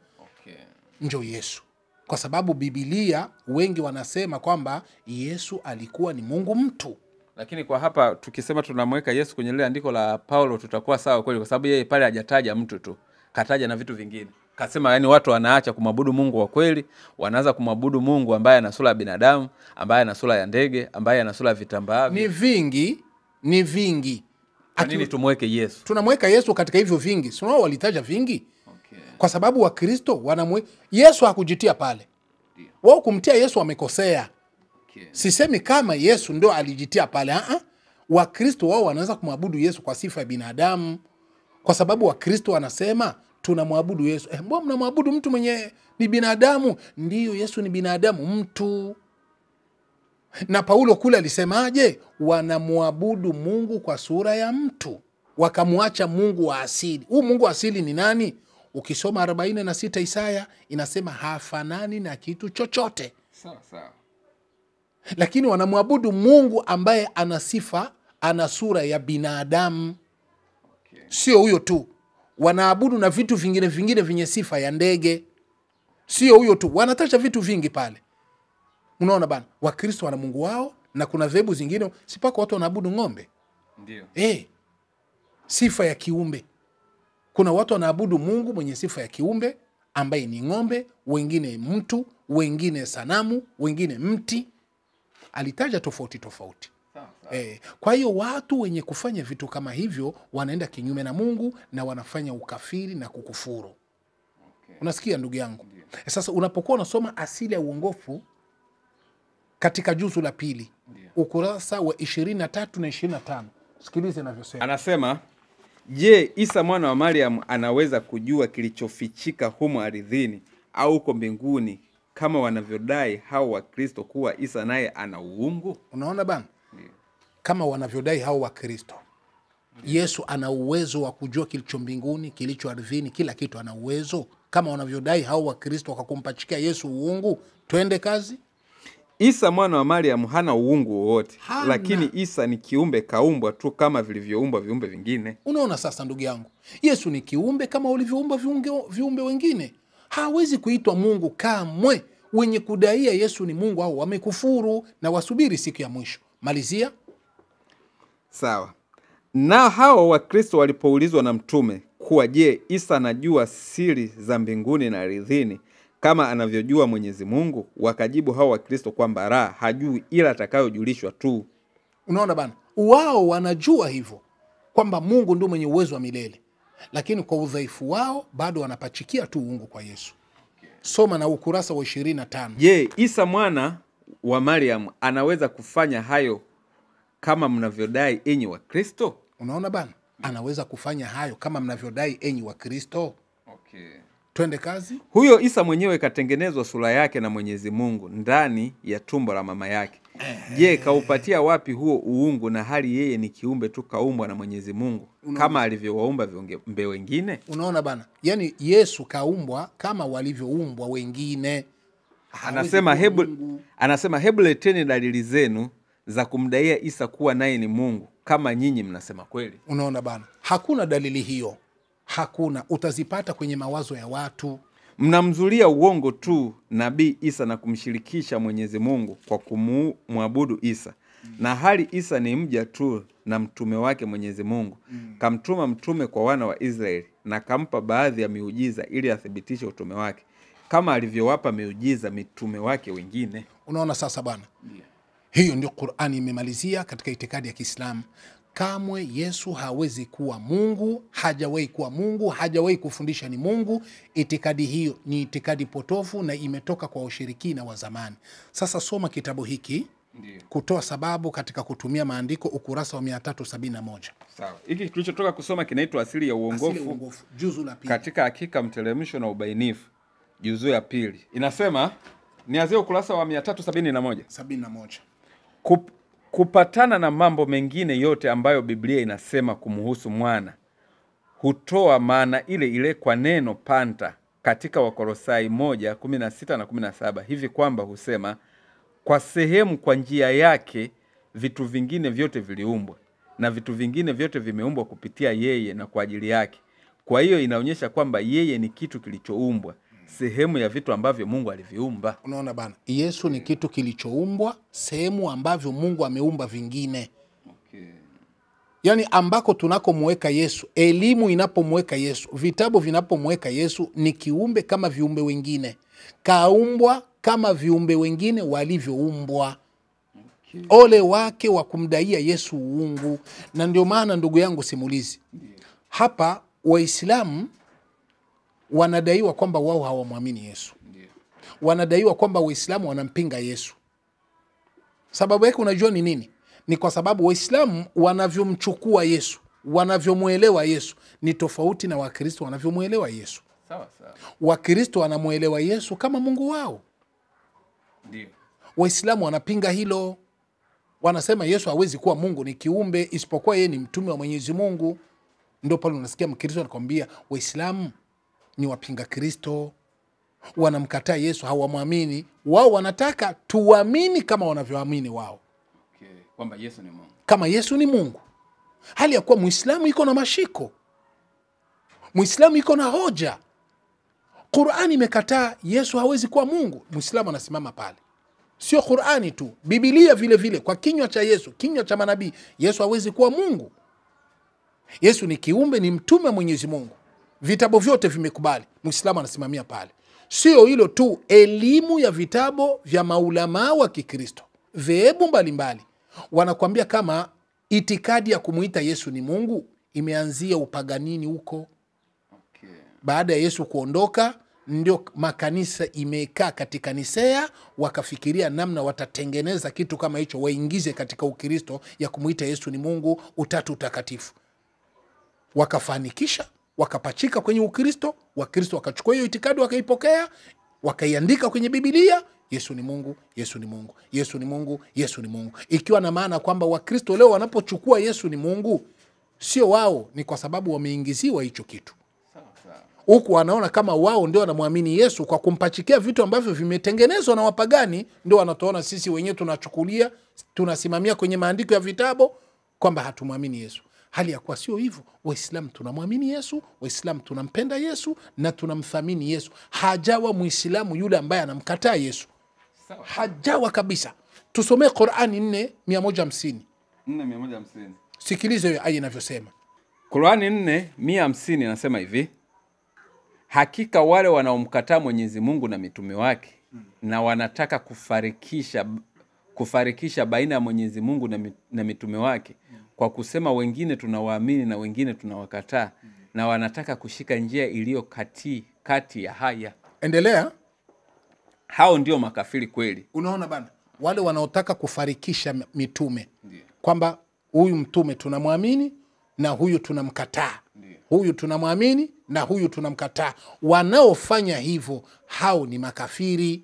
Ndio Yesu. Kwa sababu Biblia wengi wanasema kwamba Yesu alikuwa ni Mungu mtu. Lakini kwa hapa tukisema tunamweka Yesu kwenye lile andiko la Paulo tutakuwa sawa kweli, kwa sababu yeye pale hajataja mtu tu, kataja na vitu vingine. Kasema yani watu wanaacha kumwabudu Mungu wa kweli, wanaanza kumwabudu Mungu ambaye ana sura ya binadamu, ambaye ana sura ya ndege, ambaye ana sura ya vitambaa. Ni vingi. Kwa nini tumweke Yesu? Tunamweka Yesu katika hivyo vingi. Si wao walitaja vingi? Kwa sababu Wakristo wanamweka Yesu, hakujitia pale. Wao kumtia Yesu wamekosea. Sisemi kama Yesu ndio alijitia pale. Wakristo wao wanaweza kumwabudu Yesu kwa sifa ya binadamu, kwa sababu Wakristo wanasema tunamwabudu Yesu. Mbona mnamwabudu mtu mwenye ni binadamu? Ndiyo, Yesu ni binadamu, mtu. Na Paulo kule alisemaje? Wanamwabudu Mungu kwa sura ya mtu, wakamwacha Mungu wa asili. Huu Mungu wa asili ni nani? Ukisoma 46 Isaya inasema hafanani na kitu chochote. Sawa. Lakini wanamwabudu Mungu ambaye ana sifa, ana sura ya binadamu. Sio huyo tu, wanaabudu na vitu vingine vyenye sifa ya ndege. Sio huyo tu, wanatacha vitu vingi pale. Unaona bana? Wakristo wana Mungu wao, na kuna dhehebu zingine sipako watu wanaabudu ng'ombe. Ndio. Sifa ya kiumbe. Kuna watu wanaabudu Mungu mwenye sifa ya kiumbe ambaye ni ng'ombe, wengine mtu, wengine sanamu, wengine mti. Alitaja tofauti. Kwa hiyo watu wenye kufanya vitu kama hivyo wanaenda kinyume na Mungu na wanafanya ukafiri na kukufuru. Unasikia ndugu yangu? Sasa unapokuwa unasoma asili ya uongofu katika juzu la 2 ukurasa wa 23 na 25, sikilize inavyosema. Anasema, je, Isa mwana wa Mariam anaweza kujua kilichofichika humo ardhini au huko mbinguni kama wanavyodai hao Wakristo kuwa Isa naye ana uungu? Unaona bana? Kama wanavyodai hao Wakristo, Yesu ana uwezo wa kujua kilicho mbinguni, kilicho ardhini, kila kitu ana uwezo. Kama wanavyodai hao Wakristo wakakumpachikia Yesu uungu, twende kazi. Isa mwana wa Mariam hana uungu wowote, lakini Isa ni kiumbe kaumbwa tu kama vilivyoumbwa viumbe vingine. Unaona sasa ndugu yangu, Yesu ni kiumbe kama ulivyoumbwa viumbe wengine. hawezi kuitwa Mungu kamwe. Wenye kudaia Yesu ni Mungu au wamekufuru na wasubiri siku ya mwisho. Malizia. Sawa. Na hao Wakristo walipoulizwa na mtume kuwa je, Isa anajua siri za mbinguni na ardhini kama anavyojua Mwenyezi Mungu, wakajibu hao Wakristo kwamba la, hajui ila atakayojulishwa tu. Unaona bana, wao wanajua hivyo kwamba Mungu ndio mwenye uwezo wa milele, lakini kwa udhaifu wao bado wanapachikia tu uungu kwa Yesu. Soma na ukurasa wa 25. Je, Isa mwana wa Mariam anaweza kufanya hayo kama mnavyodai enyi Wakristo? Unaona bana, anaweza kufanya hayo kama mnavyodai enyi Wakristo. Okay. Twende kazi. Huyo Isa mwenyewe katengenezwa sura yake na Mwenyezi Mungu ndani ya tumbo la mama yake. Je, kaupatia wapi huo uungu na hali yeye ni kiumbe tu kaumbwa na Mwenyezi Mungu kama alivyowaumba viumbe wengine? Unaona bana, yani Yesu kaumbwa kama walivyoumbwa wengine. Anasema hebu leteni dalili zenu za kumdaia Isa kuwa naye ni Mungu kama nyinyi mnasema kweli. Unaona bana, hakuna dalili hiyo. Hakuna, utazipata kwenye mawazo ya watu. Mnamzulia uongo tu nabii Isa na kumshirikisha Mwenyezi Mungu kwa kumwabudu Isa. Na hali Isa ni mja tu na mtume wake Mwenyezi Mungu. Kamtuma mtume kwa wana wa Israeli na kampa baadhi ya miujiza ili athibitishe utume wake kama alivyowapa miujiza mitume wake wengine. Unaona sasa bana? Hiyo ndio Qur'ani imemalizia katika itikadi ya Kiislamu. Kamwe Yesu hawezi kuwa Mungu, hajawahi kuwa Mungu, hajawahi kufundisha ni Mungu. Itikadi hiyo ni itikadi potofu na imetoka kwa ushirikina wa zamani. Sasa soma kitabu hiki. Ndiyo. Kutoa sababu katika kutumia maandiko, ukurasa wa 371. Sawa. Hiki tulichotoka kusoma kinaitwa Asili ya Uongofu, juzu la pili. Katika Hakika, Mteremsho na Ubainifu, juzu ya pili. Inasema nianzie ukurasa wa 371. Kupatana na mambo mengine yote ambayo Biblia inasema kumhusu mwana, hutoa maana ile ile kwa neno panta katika Wakolosai 1:16 na 17, hivi kwamba husema kwa sehemu kwa njia yake vitu vingine vyote viliumbwa, na vitu vingine vyote vimeumbwa kupitia yeye na kwa ajili yake. Kwa hiyo inaonyesha kwamba yeye ni kitu kilichoumbwa, sehemu ya vitu ambavyo Mungu aliviumba. Unaona bana, Yesu ni kitu kilichoumbwa, sehemu ambavyo Mungu ameumba vingine. Okay. Yani ambako tunakomweka Yesu, elimu inapomweka Yesu, vitabu vinapomweka Yesu, ni kiumbe kama viumbe wengine, kaumbwa kama viumbe wengine walivyoumbwa. Okay. Ole wake wa kumdaia Yesu uungu. Na ndio maana ndugu yangu simulizi, hapa Waislamu wanadaiwa kwamba wao hawamwamini Yesu. Wanadaiwa kwamba Waislamu wanampinga Yesu. Sababu yake unajua ni nini? Ni kwa sababu Waislamu wanavyomchukua Yesu, wanavyomuelewa Yesu ni tofauti na Wakristo wanavyomuelewa Yesu. Sawa sawa. Wakristo wanamuelewa Yesu kama Mungu wao. Ndio. Waislamu wanapinga hilo. Wanasema Yesu hawezi kuwa Mungu, ni kiumbe, isipokuwa yeye ni mtume wa Mwenyezi Mungu. Ndio pale unasikia Mkristo anakuambia Waislamu ni wapinga Kristo, wanamkataa Yesu, hawamwamini. Wao wanataka tuamini kama wanavyoamini wao. Okay. Kwamba Yesu ni Mungu. Kama Yesu ni Mungu. Hali ya kuwa Muislamu iko na mashiko. Muislamu iko na hoja. Qur'ani imekataa Yesu hawezi kuwa Mungu. Muislamu anasimama pale. Sio Qur'ani tu, Biblia vile vile kwa kinywa cha Yesu, kinywa cha manabii, Yesu hawezi kuwa Mungu. Yesu ni kiumbe, ni mtume wa Mwenyezi Mungu. Vitabu vyote vimekubali. Muislamu anasimamia pale. Sio hilo tu, elimu ya vitabu vya maulama wa Kikristo, dhehebu mbalimbali, wanakuambia kama itikadi ya kumuita Yesu ni Mungu imeanzia upaganini huko. Okay. Baada ya Yesu kuondoka, ndio makanisa imekaa katika Nisea, wakafikiria namna watatengeneza kitu kama hicho waingize katika Ukristo, ya kumuita Yesu ni Mungu, utatu utakatifu. Wakafanikisha, wakapachika kwenye Ukristo, Wakristo wakachukua hiyo itikadi wakaipokea, wakaiandika kwenye Biblia, Yesu ni Mungu, Yesu ni Mungu, Yesu ni Mungu, Yesu ni Mungu. Ikiwa na maana kwamba Wakristo leo wanapochukua Yesu ni Mungu, sio wao, ni kwa sababu wameingiziwa hicho kitu. Huku wanaona kama wao ndio wanamwamini Yesu kwa kumpachikia vitu ambavyo vimetengenezwa na wapagani, ndio wanatuona sisi wenyewe tunachukulia, tunasimamia kwenye maandiko ya vitabu kwamba hatumwamini Yesu. hali ya kuwa sio hivyo. Waislamu tunamwamini Yesu, Waislamu tunampenda Yesu na tunamthamini Yesu. Hajawa Muislamu yule ambaye anamkataa Yesu, hajawa kabisa. Tusomee Qur'ani 4:150. 4:150. Sikilize hiyo aya inavyosema. Qur'ani 4:150 inasema hivi: hakika wale wanaomkataa Mwenyezi Mungu na mitume wake na wanataka kufarikisha baina ya Mwenyezi Mungu na mitume wake kwa kusema wengine tunawaamini na wengine tunawakataa, na wanataka kushika njia iliyo kati ya haya. Endelea. Hao ndio makafiri kweli. Unaona bana, wale wanaotaka kufarikisha mitume, kwamba huyu mtume tunamwamini na huyu tunamkataa, huyu tunamwamini na huyu tunamkataa. Wanaofanya hivyo hao ni makafiri.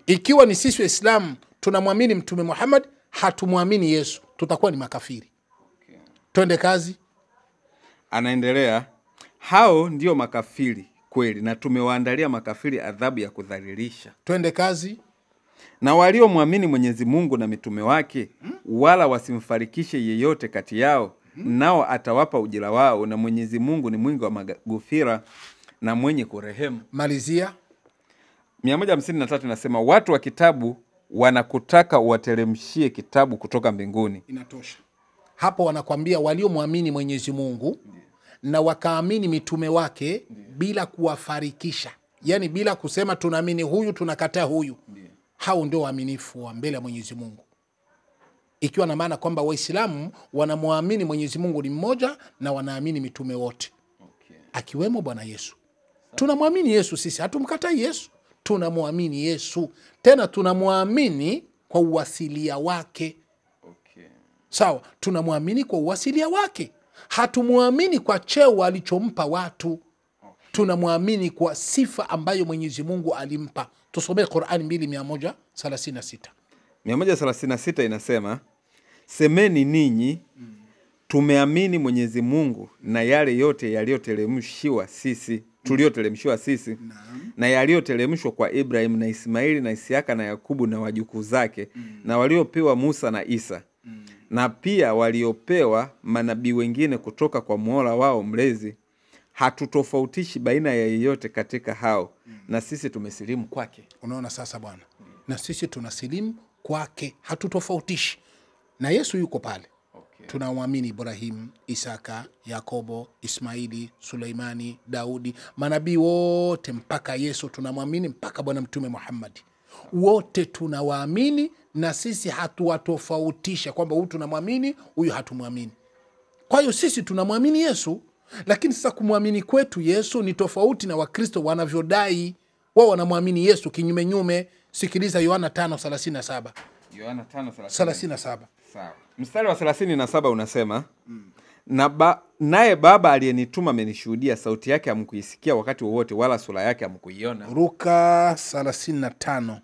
Ikiwa ni sisi Waislamu tunamwamini Mtume Muhammad, hatumwamini Yesu, tutakuwa ni makafiri. Twende kazi. Anaendelea, hao ndio makafiri kweli, na tumewaandalia makafiri adhabu ya kudhalilisha. Twende kazi. Na waliomwamini Mwenyezi Mungu na mitume wake wala wasimfarikishe yeyote kati yao, nao atawapa ujira wao, na Mwenyezi Mungu ni mwingi wa maghfira na mwenye kurehemu. Malizia. 153 inasema, watu wa kitabu wanakutaka uwateremshie kitabu kutoka mbinguni. Inatosha. Hapo wanakwambia waliomwamini Mwenyezi Mungu na wakaamini mitume wake bila kuwafarikisha, yani bila kusema tunaamini huyu tunakataa huyu, hao ndio waaminifu wa mbele ya Mwenyezi Mungu. Ikiwa na maana kwamba Waislamu wanamwamini Mwenyezi Mungu ni mmoja na wanaamini mitume wote, akiwemo Bwana Yesu. Tunamwamini Yesu sisi, hatumkatai Yesu, tunamwamini Yesu, tena tunamwamini kwa uwasilia wake. Sawa, tunamwamini kwa uwasilia wake. Hatumwamini kwa cheo alichompa watu. Tunamwamini kwa sifa ambayo Mwenyezi Mungu alimpa. Tusomee Qur'ani 2:136. 136 inasema, semeni ninyi tumeamini Mwenyezi Mungu na yale yote yaliyoteremshiwa sisi, tulioteremshiwa sisi, na yaliyoteremshwa kwa Ibrahim na Ismaili na Isiaka na Yakubu na wajukuu zake, na waliopewa Musa na Isa, na pia waliopewa manabii wengine kutoka kwa Mola wao mlezi. Hatutofautishi baina ya yeyote katika hao, na sisi tumesilimu kwake. Unaona sasa bwana, na sisi tunasilimu kwake, hatutofautishi. Na Yesu yuko pale. Tunamwamini Ibrahim, Isaka, Yakobo, Ismaili, Suleimani, Daudi, manabii wote mpaka Yesu tunamwamini, mpaka Bwana Mtume Muhammad. Wote tunawaamini, na sisi hatuwatofautisha kwamba huyu tunamwamini, huyu hatumwamini. Kwa hiyo sisi tunamwamini Yesu, lakini sasa kumwamini kwetu Yesu ni tofauti na Wakristo wanavyodai. Wao wanamwamini Yesu kinyume nyume. Sikiliza Yohana 5:37. Yohana 5:37. Sawa. Mstari wa 37 unasema, naye Baba aliyenituma amenishuhudia, sauti yake hamkuisikia wakati wowote, wala sura yake hamkuiona. Luka 35.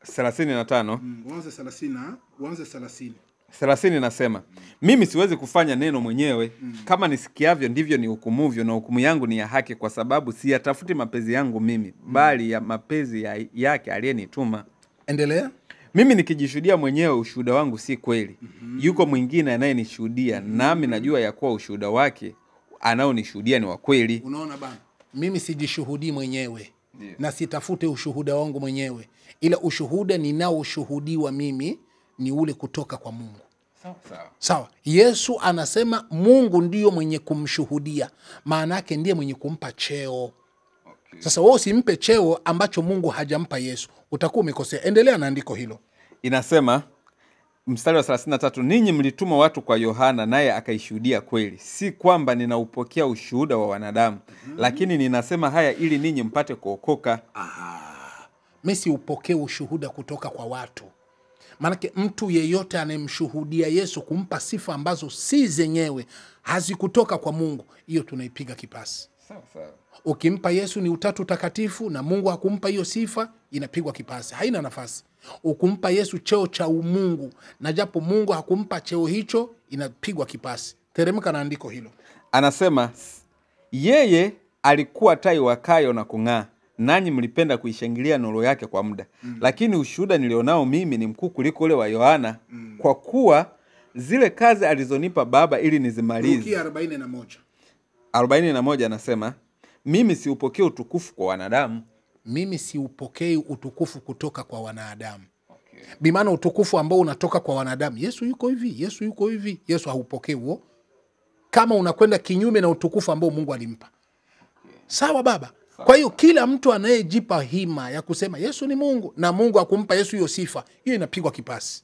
35. Uanze 30. 30 nasema, mimi siwezi kufanya neno mwenyewe, kama nisikiavyo ndivyo ni hukumuvyo, na hukumu yangu ni ya haki, kwa sababu siyatafuti mapenzi yangu mimi, bali ya mapenzi yake aliyenituma. Endelea. Mimi nikijishuhudia mwenyewe, ushuhuda wangu si kweli. Yuko mwingine anayenishuhudia, nami najua ya kuwa ushuhuda wake anaonishuhudia ni wa kweli. Unaona bana, mimi sijishuhudii mwenyewe, na sitafute ushuhuda wangu mwenyewe, ila ushuhuda ninaoshuhudiwa mimi ni ule kutoka kwa Mungu. Sawa. Yesu anasema Mungu ndiyo mwenye kumshuhudia, maana yake ndiye mwenye kumpa cheo. Sasa wewe usimpe cheo ambacho Mungu hajampa Yesu, utakuwa umekosea. Endelea na andiko hilo. Inasema mstari wa 33, ninyi mlituma watu kwa Yohana, naye akaishuhudia kweli, si kwamba ninaupokea ushuhuda wa wanadamu, lakini ninasema haya ili ninyi mpate kuokoka. Mimi siupokee ushuhuda kutoka kwa watu. Maanake mtu yeyote anayemshuhudia Yesu kumpa sifa ambazo si zenyewe, hazikutoka kwa Mungu, hiyo tunaipiga kipasi. Sawa. Ukimpa Yesu ni utatu takatifu na Mungu hakumpa hiyo sifa, inapigwa kipasi, haina nafasi. Ukumpa Yesu cheo cha umungu na japo Mungu hakumpa cheo hicho, inapigwa kipasi. Teremka na andiko hilo. Anasema yeye alikuwa tai wakayo na kung'aa, nanyi mlipenda kuishangilia nuru yake kwa muda. Lakini ushuhuda nilionao mimi ni mkuu kuliko ule wa Yohana, kwa kuwa zile kazi alizonipa Baba ili nizimalize. Lukia 41. 41 anasema, mimi siupokee utukufu kwa wanadamu. Mimi siupokei utukufu kutoka kwa wanadamu. Bimaana utukufu ambao unatoka kwa wanadamu, Yesu yuko hivi, Yesu yuko hivi, Yesu haupokei huo, kama unakwenda kinyume na utukufu ambao Mungu alimpa. Sawa baba? Kwa hiyo kila mtu anayejipa hima ya kusema Yesu ni Mungu na Mungu akumpa Yesu hiyo sifa, hiyo inapigwa kipasi.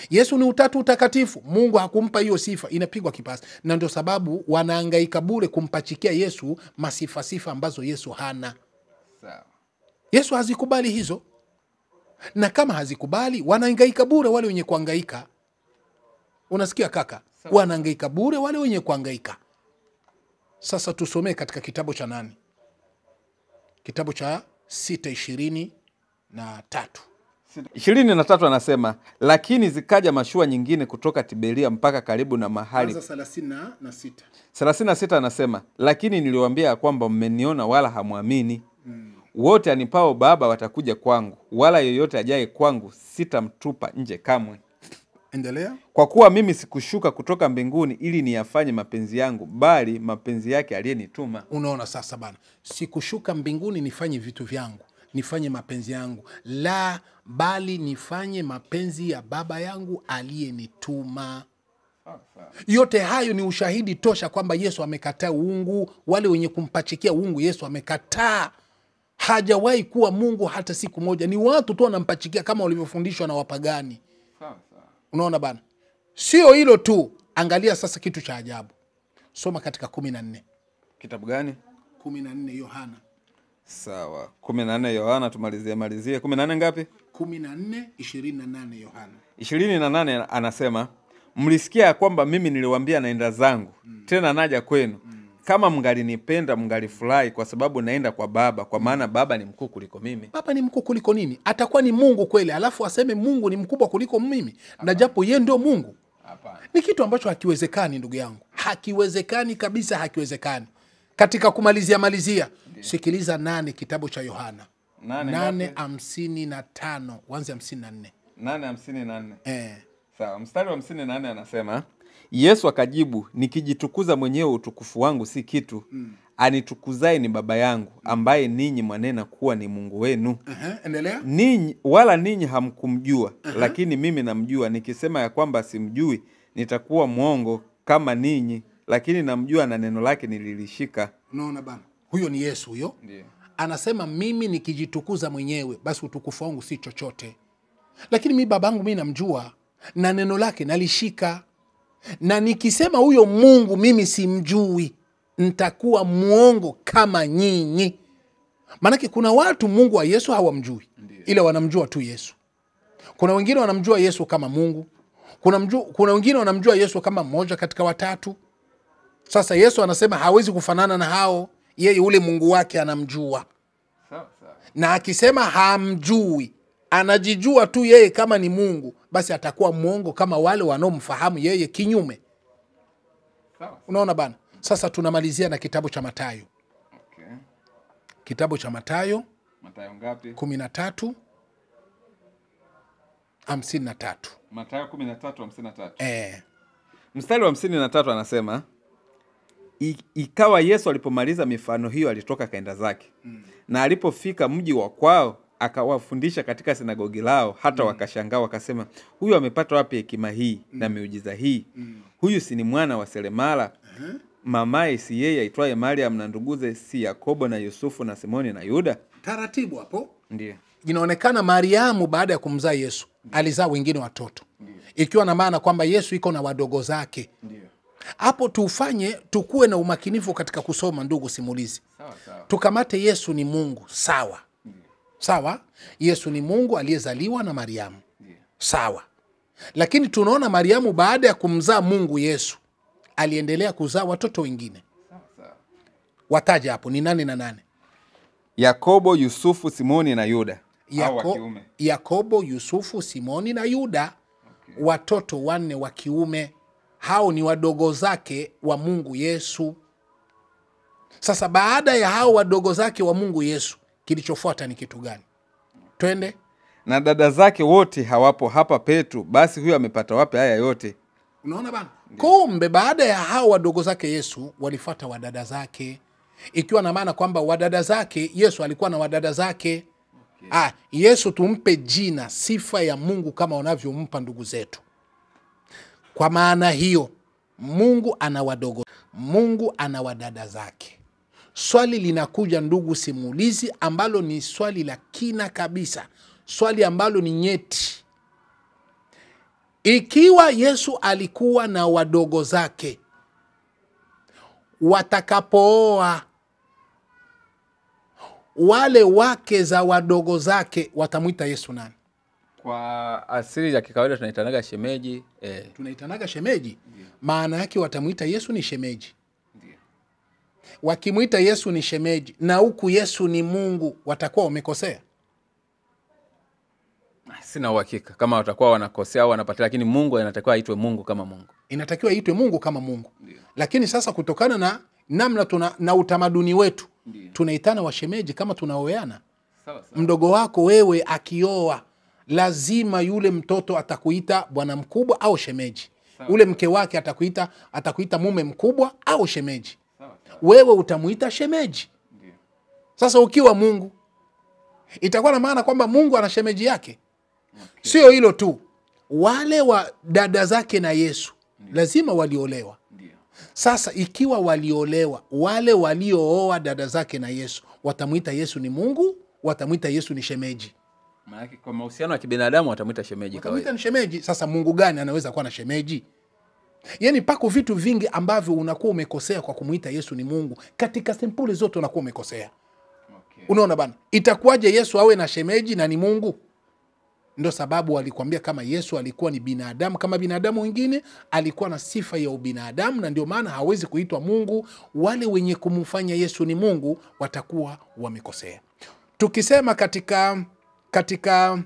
Yesu ni utatu utakatifu, Mungu hakumpa hiyo sifa, inapigwa kipasi. Na ndio sababu wanahangaika bure kumpachikia Yesu sifa ambazo Yesu hana. Yesu hazikubali hizo. Na kama hazikubali, wanahangaika bure wale wenye kuhangaika. Unasikia kaka? Wanahangaika bure wale wenye kuhangaika. Sasa tusomee katika kitabu cha nani? Kitabu cha 6:23. 23 anasema, lakini zikaja mashua nyingine kutoka Tiberia mpaka karibu na mahali. 36. 36 anasema, lakini niliwaambia kwamba mmeniona wala hamwamini. Wote anipao Baba watakuja kwangu, wala yoyote ajaye kwangu sitamtupa nje kamwe. Endelea. Kwa kuwa mimi sikushuka kutoka mbinguni ili niyafanye mapenzi yangu, bali mapenzi yake aliyenituma. Unaona sasa bana, sikushuka mbinguni nifanye vitu vyangu, nifanye mapenzi yangu, la, bali nifanye mapenzi ya Baba yangu aliyenituma. Yote hayo ni ushahidi tosha kwamba Yesu amekataa uungu. Wale wenye kumpachikia uungu Yesu amekataa. Hajawahi kuwa Mungu hata siku moja. Ni watu tu wanampachikia kama walivyofundishwa na wapagani. Unaona bana? Sio hilo tu. Angalia sasa kitu cha ajabu. Soma katika 14. Kitabu gani? 14 Yohana. Sawa. 14 Yohana tumalizie. 14 ngapi? 14:28 Yohana. 28 anasema, mlisikia ya kwamba mimi niliwaambia naenda zangu, tena naja kwenu. Kama mngalinipenda mngalifurahi kwa sababu naenda kwa Baba, kwa maana Baba ni mkuu kuliko mimi. Baba ni mkuu kuliko nini? Atakuwa ni Mungu kweli alafu aseme Mungu ni mkubwa kuliko mimi? Na japo yeye ndio Mungu. Ni kitu ambacho hakiwezekani ndugu yangu. Hakiwezekani kabisa, hakiwezekani. Katika kumalizia, sikiliza 8 kitabu cha Yohana. 8:55 kuanzia 54. 8:54. Sawa, mstari wa 58 anasema, Yesu akajibu, nikijitukuza mwenyewe utukufu wangu si kitu. Anitukuzaye ni Baba yangu, ambaye ninyi mwanena kuwa ni Mungu wenu. Endelea. Ninyi hamkumjua, lakini mimi namjua. Nikisema ya kwamba simjui, nitakuwa mwongo kama ninyi, lakini namjua na neno lake nililishika. Unaona bana? Huyo ni Yesu huyo. Ndiyo. Anasema mimi nikijitukuza mwenyewe, basi utukufu wangu si chochote. Lakini mimi babangu mimi namjua na neno lake nalishika. Na nikisema huyo Mungu mimi simjui, nitakuwa mwongo kama nyinyi. Maanake kuna watu Mungu wa Yesu hawamjui, ila wanamjua tu Yesu. Kuna wengine wanamjua Yesu kama Mungu. Kuna wengine wanamjua Yesu kama mmoja katika watatu. Sasa Yesu anasema hawezi kufanana na hao. Yeye ule Mungu wake anamjua. Na akisema hamjui, anajijua tu yeye kama ni Mungu, basi atakuwa mwongo kama wale wanaomfahamu yeye kinyume. Unaona bana? Sasa tunamalizia na kitabu cha Mathayo. Kitabu cha Mathayo. Mathayo ngapi? 13:53. Mathayo 13:53. Mstari wa 53 anasema, ikawa Yesu alipomaliza mifano hiyo alitoka kaenda zake. Na alipofika mji wa kwao akawafundisha katika sinagogi lao, hata wakashangaa wakasema, huyu amepata wapi hekima hii na miujiza hii? Huyu si ni mwana wa seremala? Mamaye si yeye aitwaye Mariam, na nduguze si Yakobo na Yusufu na Simoni na Yuda? Taratibu hapo. Ndiyo. Inaonekana Mariamu baada ya kumzaa Yesu alizaa wengine watoto. Ikiwa na maana kwamba Yesu iko na wadogo zake. Hapo tukue na umakinifu katika kusoma, ndugu simulizi. Tukamate Yesu ni Mungu, sawa. Sawa? Yesu ni Mungu aliyezaliwa na Mariamu. Sawa. Lakini tunaona Mariamu baada ya kumzaa Mungu Yesu aliendelea kuzaa watoto wengine. Wataja hapo ni nani na nani? Yakobo, Yusufu, Simoni na Yuda. Yakobo, Yusufu, Simoni na Yuda. Watoto 4 wa kiume. Hao ni wadogo zake wa Mungu Yesu. Sasa baada ya hao wadogo zake wa Mungu Yesu, kilichofuata ni kitu gani? Twende. na dada zake wote hawapo hapa petu, basi huyo amepata wapi haya yote? Unaona bana? Kumbe baada ya hao wadogo zake Yesu walifuata wadada zake, ikiwa na maana kwamba wadada zake Yesu alikuwa na wadada zake. Yesu tumpe jina, sifa ya Mungu kama unavyompa ndugu zetu. Kwa maana hiyo, Mungu ana wadogo, Mungu ana wadada zake. Swali linakuja ndugu simulizi, ambalo ni swali la kina kabisa, swali ambalo ni nyeti. Ikiwa Yesu alikuwa na wadogo zake, watakapooa wale wake za wadogo zake, watamuita Yesu nani? Kwa asili ya kikawaida tunaitanaga shemeji. Tunaitanaga shemeji. Maana yake watamuita Yesu ni shemeji. Ndiyo. Wakimuita Yesu ni shemeji na huku Yesu ni Mungu, watakuwa wamekosea? Sina uhakika kama watakuwa wanakosea au wanapatia, lakini Mungu anatakiwa aitwe Mungu kama Mungu. Inatakiwa aitwe Mungu kama Mungu. Ndiyo. Lakini sasa kutokana na namna na utamaduni wetu, Ndiyo, tunaitana washemeji kama tunaoeana. sawa. Mdogo wako wewe akioa, lazima yule mtoto atakuita bwana mkubwa au shemeji. Ule mke wake atakuita mume mkubwa au shemeji. Wewe utamuita shemeji. Ndiyo. Sasa ukiwa Mungu, itakuwa na maana kwamba Mungu ana shemeji yake. Sio hilo tu, wale wa dada zake na Yesu lazima waliolewa. Sasa ikiwa waliolewa, wale waliooa dada zake na Yesu, watamuita Yesu ni Mungu, watamuita Yesu ni shemeji? Maana kwa mahusiano ya kibinadamu watamuita shemeji kawaida. Watamuita ni shemeji. Sasa Mungu gani anaweza kuwa na shemeji? Yaani pako vitu vingi ambavyo unakuwa umekosea kwa kumuita Yesu ni Mungu. Katika sempuli zote unakuwa umekosea. Unaona bana? Itakuwaje Yesu awe na shemeji na ni Mungu? Ndio sababu walikwambia kama Yesu alikuwa ni binadamu kama binadamu wengine, alikuwa na sifa ya ubinadamu, na ndio maana hawezi kuitwa Mungu. Wale wenye kumfanya Yesu ni Mungu watakuwa wamekosea. Tukisema katika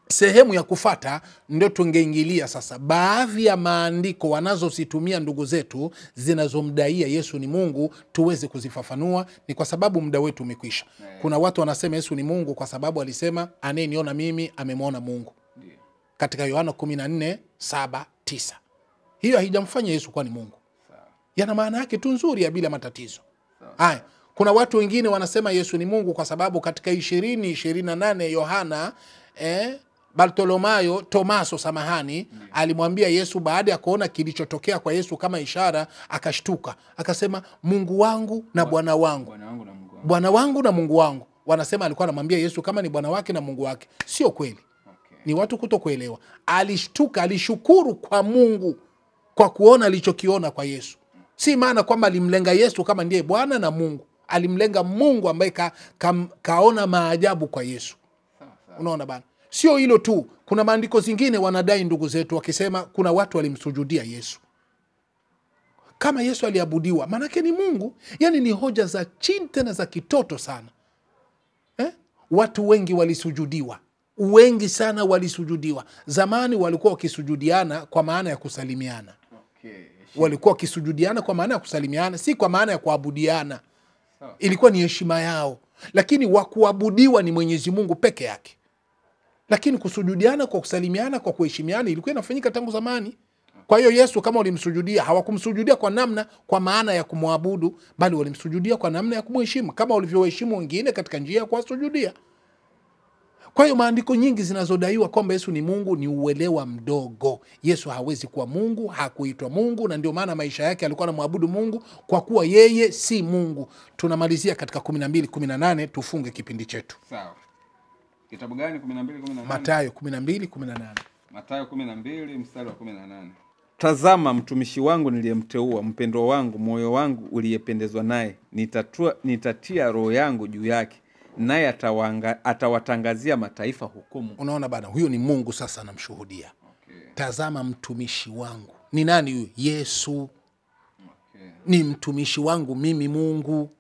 sehemu ya kufata, ndio tungeingilia sasa baadhi ya maandiko wanazositumia ndugu zetu zinazomdaia Yesu ni Mungu, tuweze kuzifafanua. Ni kwa sababu muda wetu umekwisha. Kuna watu wanasema Yesu ni Mungu kwa sababu alisema anayeniona mimi amemwona Mungu, katika Yohana 14:7-9. Hiyo haijamfanya Yesu kuwa ni Mungu. Yana maana yake tu nzuri ya bila matatizo. Haya, kuna watu wengine wanasema Yesu ni Mungu kwa sababu katika 20:28 Yohana Bartolomayo Tomaso alimwambia Yesu baada ya kuona kilichotokea kwa Yesu kama ishara, akashtuka akasema, Mungu wangu na Bwana wangu, Bwana wangu na Mungu wangu. Wanasema alikuwa anamwambia Yesu kama ni Bwana wake na Mungu wake. Sio kweli. Ni watu kutokuelewa. Alishtuka, alishukuru kwa Mungu kwa kuona alichokiona kwa Yesu. Si maana kwamba alimlenga Yesu kama ndiye Bwana na Mungu. Alimlenga Mungu ambaye kaona maajabu kwa Yesu. Unaona bana? Sio hilo tu. Kuna maandiko zingine wanadai ndugu zetu wakisema kuna watu walimsujudia Yesu. Kama Yesu aliabudiwa, manake ni Mungu. Yani ni hoja za chini tena za kitoto sana. Watu wengi walisujudiwa. Wengi sana walisujudiwa. Zamani walikuwa wakisujudiana kwa maana ya kusalimiana. Walikuwa wakisujudiana kwa maana ya kusalimiana, si kwa maana ya kuabudiana. Ilikuwa ni heshima yao. Lakini wakuabudiwa ni Mwenyezi Mungu peke yake. Lakini kusujudiana kwa kusalimiana kwa kuheshimiana ilikuwa inafanyika tangu zamani. Kwa hiyo Yesu kama walimsujudia, hawakumsujudia kwa maana ya kumwabudu, bali walimsujudia kwa namna ya kumheshimu, kama walivyoheshimu wengine katika njia ya kuwasujudia. Kwa hiyo maandiko nyingi zinazodaiwa kwamba Yesu ni Mungu ni uelewa mdogo. Yesu hawezi kuwa Mungu, hakuitwa Mungu, na ndio maana maisha yake alikuwa anamwabudu Mungu kwa kuwa yeye si Mungu. Tunamalizia katika 12:18, tufunge kipindi chetu. Sawa. Kitabu gani 12:18? Mathayo 12:18. Mathayo 12:18. Tazama mtumishi wangu niliyemteua, mpendwa wangu, moyo wangu uliyependezwa naye. Nitatia roho yangu juu yake, naye atawatangazia mataifa hukumu. Unaona bana, huyo ni Mungu sasa anamshuhudia. Tazama mtumishi wangu. Ni nani huyo? Yesu. Ni mtumishi wangu mimi Mungu.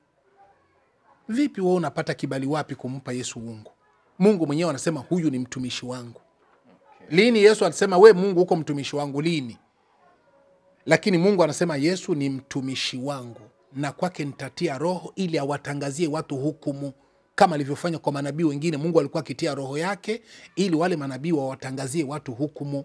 Vipi wewe unapata kibali wapi kumpa Yesu Mungu? Mungu mwenyewe anasema huyu ni mtumishi wangu. Lini Yesu alisema we Mungu uko mtumishi wangu? Lini? Lakini Mungu anasema Yesu ni mtumishi wangu, na kwake nitatia roho ili awatangazie watu hukumu. kama alivyofanya kwa manabii wengine. Mungu alikuwa akitia roho yake ili wale manabii wawatangazie watu hukumu.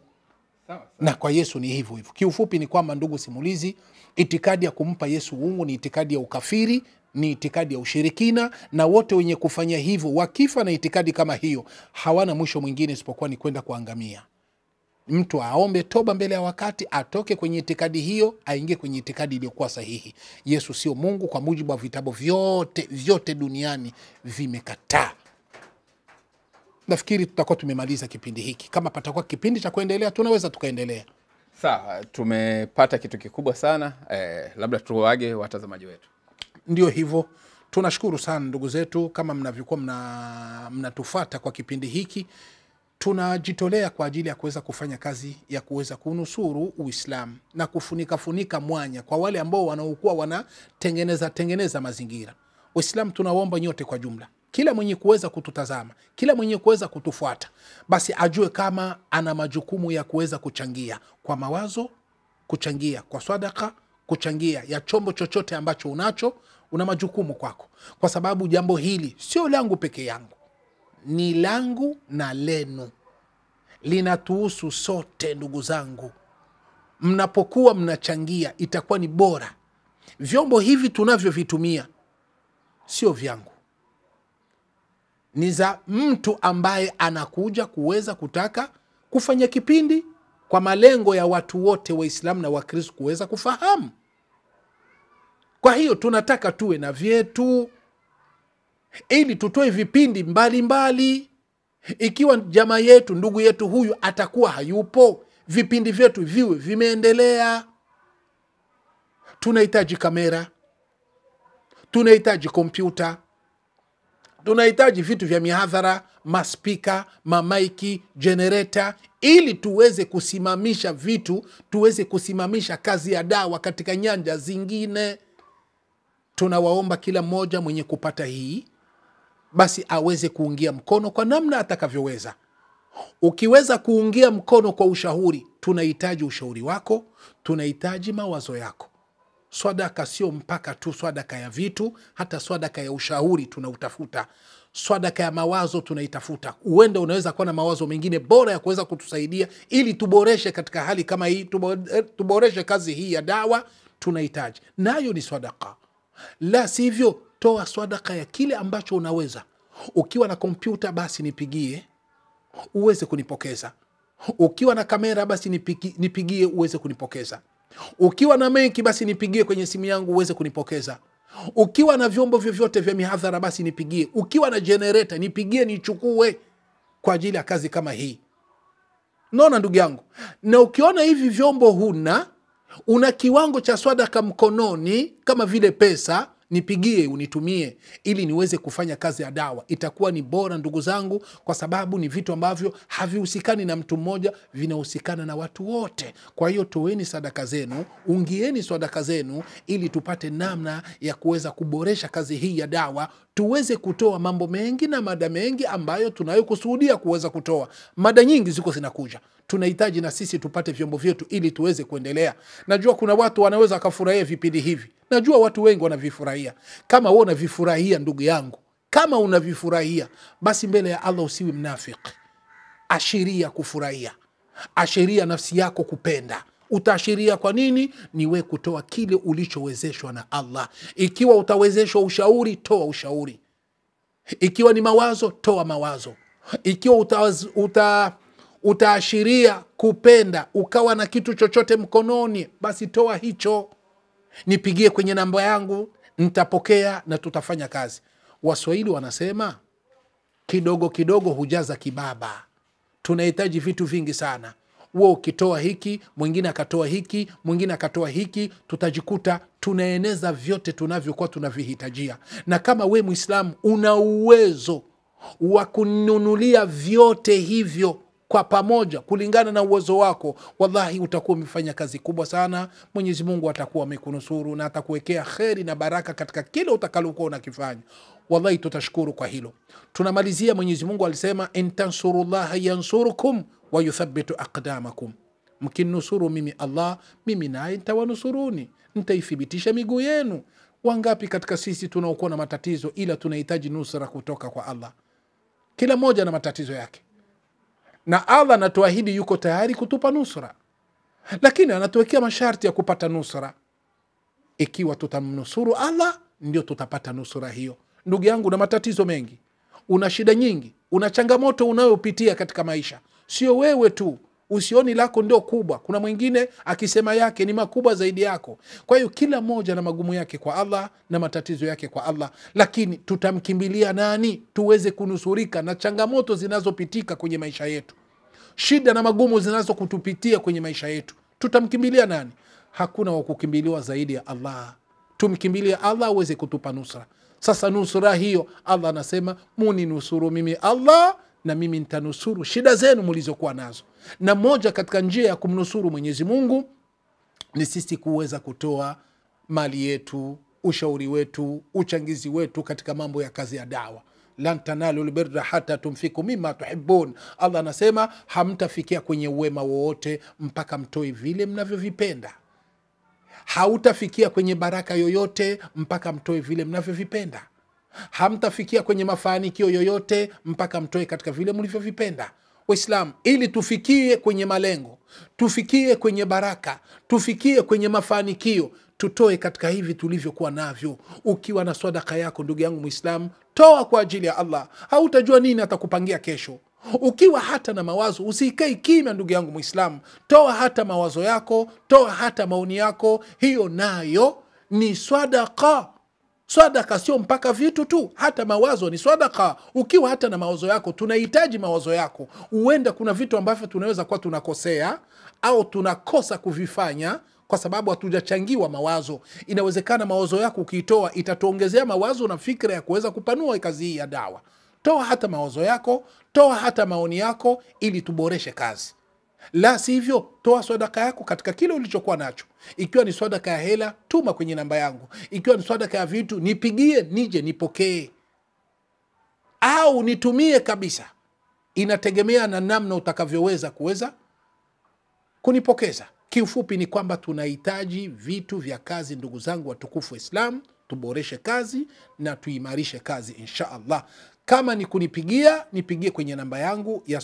Na kwa Yesu ni hivyo hivyo. Kiufupi ni kwamba, ndugu simulizi, itikadi ya kumpa Yesu uungu ni itikadi ya ukafiri, ni itikadi ya ushirikina, na wote wenye kufanya hivyo wakifa na itikadi kama hiyo hawana mwisho mwingine isipokuwa ni kwenda kuangamia. Mtu aombe toba mbele ya wakati, atoke kwenye itikadi hiyo, aingie kwenye itikadi iliyokuwa sahihi. Yesu sio Mungu kwa mujibu wa vitabu vyote duniani vimekataa. Nafikiri tutakuwa tumemaliza kipindi hiki. Kama patakuwa kipindi cha kuendelea, tunaweza tukaendelea. Sawa, tumepata kitu kikubwa sana. Labda tuwaage watazamaji wetu. Ndio hivyo. Tunashukuru sana ndugu zetu, kama mnavyokuwa mnatufuata kwa kipindi hiki. Tunajitolea kwa ajili ya kuweza kufanya kazi ya kuweza kunusuru Uislamu na kufunika mwanya kwa wale ambao wanaokuwa wanatengeneza mazingira. Uislamu tunaomba nyote kwa jumla, kila mwenye kuweza kututazama, kila mwenye kuweza kutufuata, basi ajue kama ana majukumu ya kuweza kuchangia kwa mawazo, kuchangia kwa sadaka, kuchangia ya chombo chochote ambacho una majukumu kwako, kwa sababu jambo hili sio langu peke yangu, ni langu na lenu, linatuhusu sote ndugu zangu. Mnapokuwa mnachangia itakuwa ni bora. Vyombo hivi tunavyovitumia sio vyangu, ni za mtu ambaye anakuja kuweza kutaka kufanya kipindi kwa malengo ya watu wote Waislamu na Wakristo kuweza kufahamu. Kwa hiyo tunataka tuwe na vyetu ili tutoe vipindi mbalimbali. Ikiwa jamaa yetu, ndugu yetu huyu atakuwa hayupo, vipindi vyetu viwe vimeendelea. Tunahitaji kamera, tunahitaji kompyuta, tunahitaji vitu vya mihadhara, maspika, mamaiki, generator, ili tuweze kusimamisha vitu, tuweze kusimamisha kazi ya dawa katika nyanja zingine. Tunawaomba kila mmoja mwenye kupata hii basi aweze kuungia mkono kwa namna atakavyoweza. Ukiweza kuungia mkono kwa ushauri, tunahitaji ushauri wako, tunahitaji mawazo yako. Sadaka sio mpaka tu sadaka ya vitu, hata sadaka ya ushauri tunautafuta. Sadaka ya mawazo tunaitafuta. Uende unaweza kuwa na mawazo mengine bora ya kuweza kutusaidia ili tuboreshe katika hali kama hii, tuboreshe kazi hii ya dawa, tunahitaji. Nayo ni sadaka. La sivyo, toa sadaka ya kile ambacho unaweza. Ukiwa na kompyuta basi nipigie uweze kunipokeza. Ukiwa na kamera basi nipigie uweze kunipokeza. Ukiwa na menki basi nipigie kwenye simu yangu uweze kunipokeza. Ukiwa na vyombo vyovyote vya mihadhara basi nipigie. Ukiwa na generator nipigie nichukue kwa ajili ya kazi kama hii. Naona ndugu yangu, na ukiona hivi vyombo una kiwango cha sadaka mkononi kama vile pesa, nipigie unitumie ili niweze kufanya kazi ya dawa. Itakuwa ni bora ndugu zangu, kwa sababu ni vitu ambavyo havihusikani na mtu mmoja, vinahusikana na watu wote. Kwa hiyo toeni sadaka zenu, ungieni sadaka zenu ili tupate namna ya kuweza kuboresha kazi hii ya dawa, tuweze kutoa mambo mengi na mada mengi ambayo tunayokusudia kuweza kutoa. Mada nyingi ziko zinakuja. Tunahitaji na sisi tupate vyombo vyetu ili tuweze kuendelea. Najua kuna watu wanaweza kufurahia vipindi hivi. Najua watu wengi wanavifurahia. Kama wewe unavifurahia ndugu yangu, kama unavifurahia, basi mbele ya Allah usiwi mnafiki. Ashiria kufurahia. Ashiria nafsi yako kupenda. Utaashiria kwa nini? Ni wewe kutoa kile ulichowezeshwa na Allah. Ikiwa utawezeshwa ushauri, toa ushauri. Ikiwa ni mawazo, toa mawazo. Ikiwa utaashiria kupenda, ukawa na kitu chochote mkononi, basi toa hicho. Nipigie kwenye namba yangu, nitapokea na tutafanya kazi. Waswahili wanasema kidogo kidogo hujaza kibaba. Tunahitaji vitu vingi sana. Wewe ukitoa hiki, mwingine akatoa hiki, mwingine akatoa hiki, tutajikuta tunaeneza vyote tunavyokuwa tunavihitajia. Na kama we Muislamu una uwezo wa kununulia vyote hivyo kwa pamoja kulingana na uwezo wako, wallahi utakuwa umefanya kazi kubwa sana. Mwenyezi Mungu atakuwa amekunusuru na atakuwekea kheri na baraka katika kile utakalokuwa unakifanya. Wallahi tutashukuru kwa hilo. Tunamalizia, Mwenyezi Mungu alisema in tansurullaha yansurukum wa yuthabbitu aqdamakum. Mkinusuru mimi Allah, mimi naye nitawanusuruni nitaithibitisha miguu yenu. Wangapi katika sisi tunaokuwa na matatizo ila tunahitaji nusra kutoka kwa Allah? Kila mmoja na matatizo yake, na Allah anatuahidi yuko tayari kutupa nusra, lakini anatuwekea masharti ya kupata nusra. Ikiwa tutamnusuru Allah, ndio tutapata nusura hiyo. Ndugu yangu, na matatizo mengi, una shida nyingi, una changamoto unayopitia katika maisha. Sio wewe tu, usioni lako ndio kubwa. Kuna mwingine akisema yake ni makubwa zaidi yako. Kwa hiyo kila moja na magumu yake kwa Allah na matatizo yake kwa Allah, lakini tutamkimbilia nani tuweze kunusurika na changamoto zinazopitika kwenye maisha yetu, shida na magumu zinazokutupitia kwenye maisha yetu? Tutamkimbilia nani? Hakuna wa kukimbiliwa zaidi ya Allah. Tumkimbilia Allah aweze kutupa nusra. Sasa nusra hiyo Allah anasema, muni nusuru mimi Allah, na mimi nitanusuru shida zenu mlizokuwa nazo. Na moja katika njia ya kumnusuru Mwenyezi Mungu ni sisi kuweza kutoa mali yetu, ushauri wetu, uchangizi wetu katika mambo ya kazi ya dawa. Lan tanalu albirra hata tunfiku mimma tuhibbun. Allah anasema hamtafikia kwenye uwema wowote mpaka mtoe vile mnavyovipenda. Hautafikia kwenye baraka yoyote mpaka mtoe vile mnavyovipenda. Hamtafikia kwenye mafanikio yoyote mpaka mtoe katika vile mlivyovipenda. Waislamu, ili tufikie kwenye malengo, tufikie kwenye baraka, tufikie kwenye mafanikio, tutoe katika hivi tulivyokuwa navyo. Ukiwa na sadaka yako, ndugu yangu Muislamu, toa kwa ajili ya Allah. Hautajua nini atakupangia kesho. Ukiwa hata na mawazo, usikae kimya ndugu yangu Muislamu. Toa hata mawazo yako, toa hata maoni yako. Hiyo nayo ni sadaka. Sadaka sio mpaka vitu tu, hata mawazo ni sadaka. Ukiwa hata na mawazo yako, tunahitaji mawazo yako. Huenda kuna vitu ambavyo tunaweza kuwa tunakosea au tunakosa kuvifanya kwa sababu hatujachangiwa mawazo. Inawezekana mawazo yako ukiitoa itatuongezea mawazo na fikra ya kuweza kupanua kazi hii ya dawa. Toa hata mawazo yako, toa hata maoni yako ili tuboreshe kazi. La sivyo, toa sadaka yako katika kile ulichokuwa nacho. Ikiwa ni sadaka ya hela, tuma kwenye namba yangu. Ikiwa ni sadaka ya vitu, nipigie nije nipokee, au nitumie kabisa. Inategemea na namna utakavyoweza kuweza kunipokeza. Kiufupi ni kwamba tunahitaji vitu vya kazi, ndugu zangu watukufu wa Islam. Tuboreshe kazi na tuimarishe kazi insha Allah. Kama ni kunipigia, nipigie kwenye namba yangu ya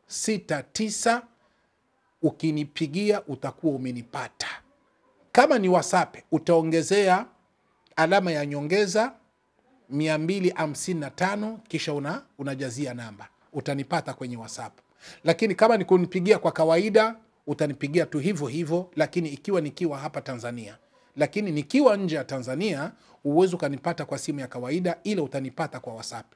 0762416169. Ukinipigia utakuwa umenipata. Kama ni WhatsApp, utaongezea alama ya nyongeza 255 kisha unajazia namba, utanipata kwenye WhatsApp. Lakini kama ni kunipigia kwa kawaida, utanipigia tu hivyo hivyo, lakini nikiwa hapa Tanzania. Lakini nikiwa nje ya Tanzania, uwezo kanipata kwa simu ya kawaida, ila utanipata kwa WhatsApp.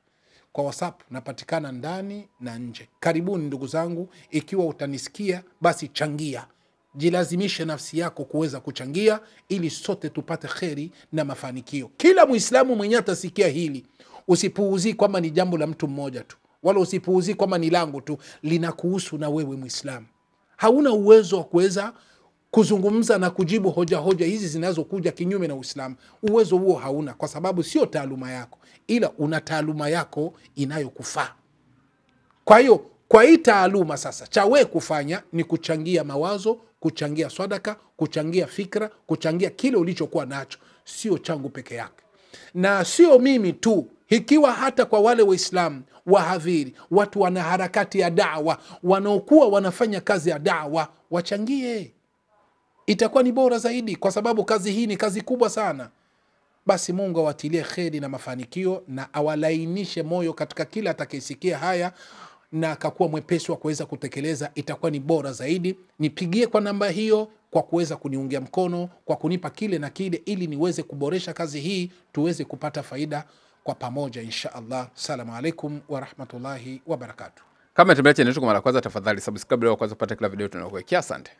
Kwa WhatsApp napatikana ndani na nje. Karibuni ndugu zangu, ikiwa utanisikia basi changia. Jilazimishe nafsi yako kuweza kuchangia ili sote tupate kheri na mafanikio. Kila Muislamu mwenye atasikia hili, usipuuzi kwamba ni jambo la mtu mmoja tu, wala usipuuzi kwamba ni langu tu. Linakuhusu na wewe Muislamu. Hauna uwezo wa kuweza kuzungumza na kujibu hoja hizi zinazokuja kinyume na Uislamu. Uwezo huo hauna, kwa sababu sio taaluma yako, ila una taaluma yako inayokufaa. Kwa hiyo kwa hii taaluma sasa, cha wewe kufanya ni kuchangia mawazo, kuchangia sadaka, kuchangia fikra, kuchangia kile ulichokuwa nacho. Sio changu peke yake, na sio mimi tu. Ikiwa hata kwa wale Waislamu, wahadhiri, watu wana harakati ya dawa, wanaokuwa wanafanya kazi ya dawa, wachangie. Itakuwa ni bora zaidi, kwa sababu kazi hii ni kazi kubwa sana. Basi Mungu awatilie kheri na mafanikio, na awalainishe moyo katika kila atakayesikia haya na akakuwa mwepesi wa kuweza kutekeleza. Itakuwa ni bora zaidi. Nipigie kwa namba hiyo kwa kuweza kuniungia mkono, kwa kunipa kile na kile, ili niweze kuboresha kazi hii, tuweze kupata faida kwa pamoja insha Allah. Salamu alaikum wa rahmatullahi wa barakatuh. Kama tembelea channel yetu kwa mara kwanza, tafadhali subscribe ili kwanza kupata kila video tunayokuwekea. Asante.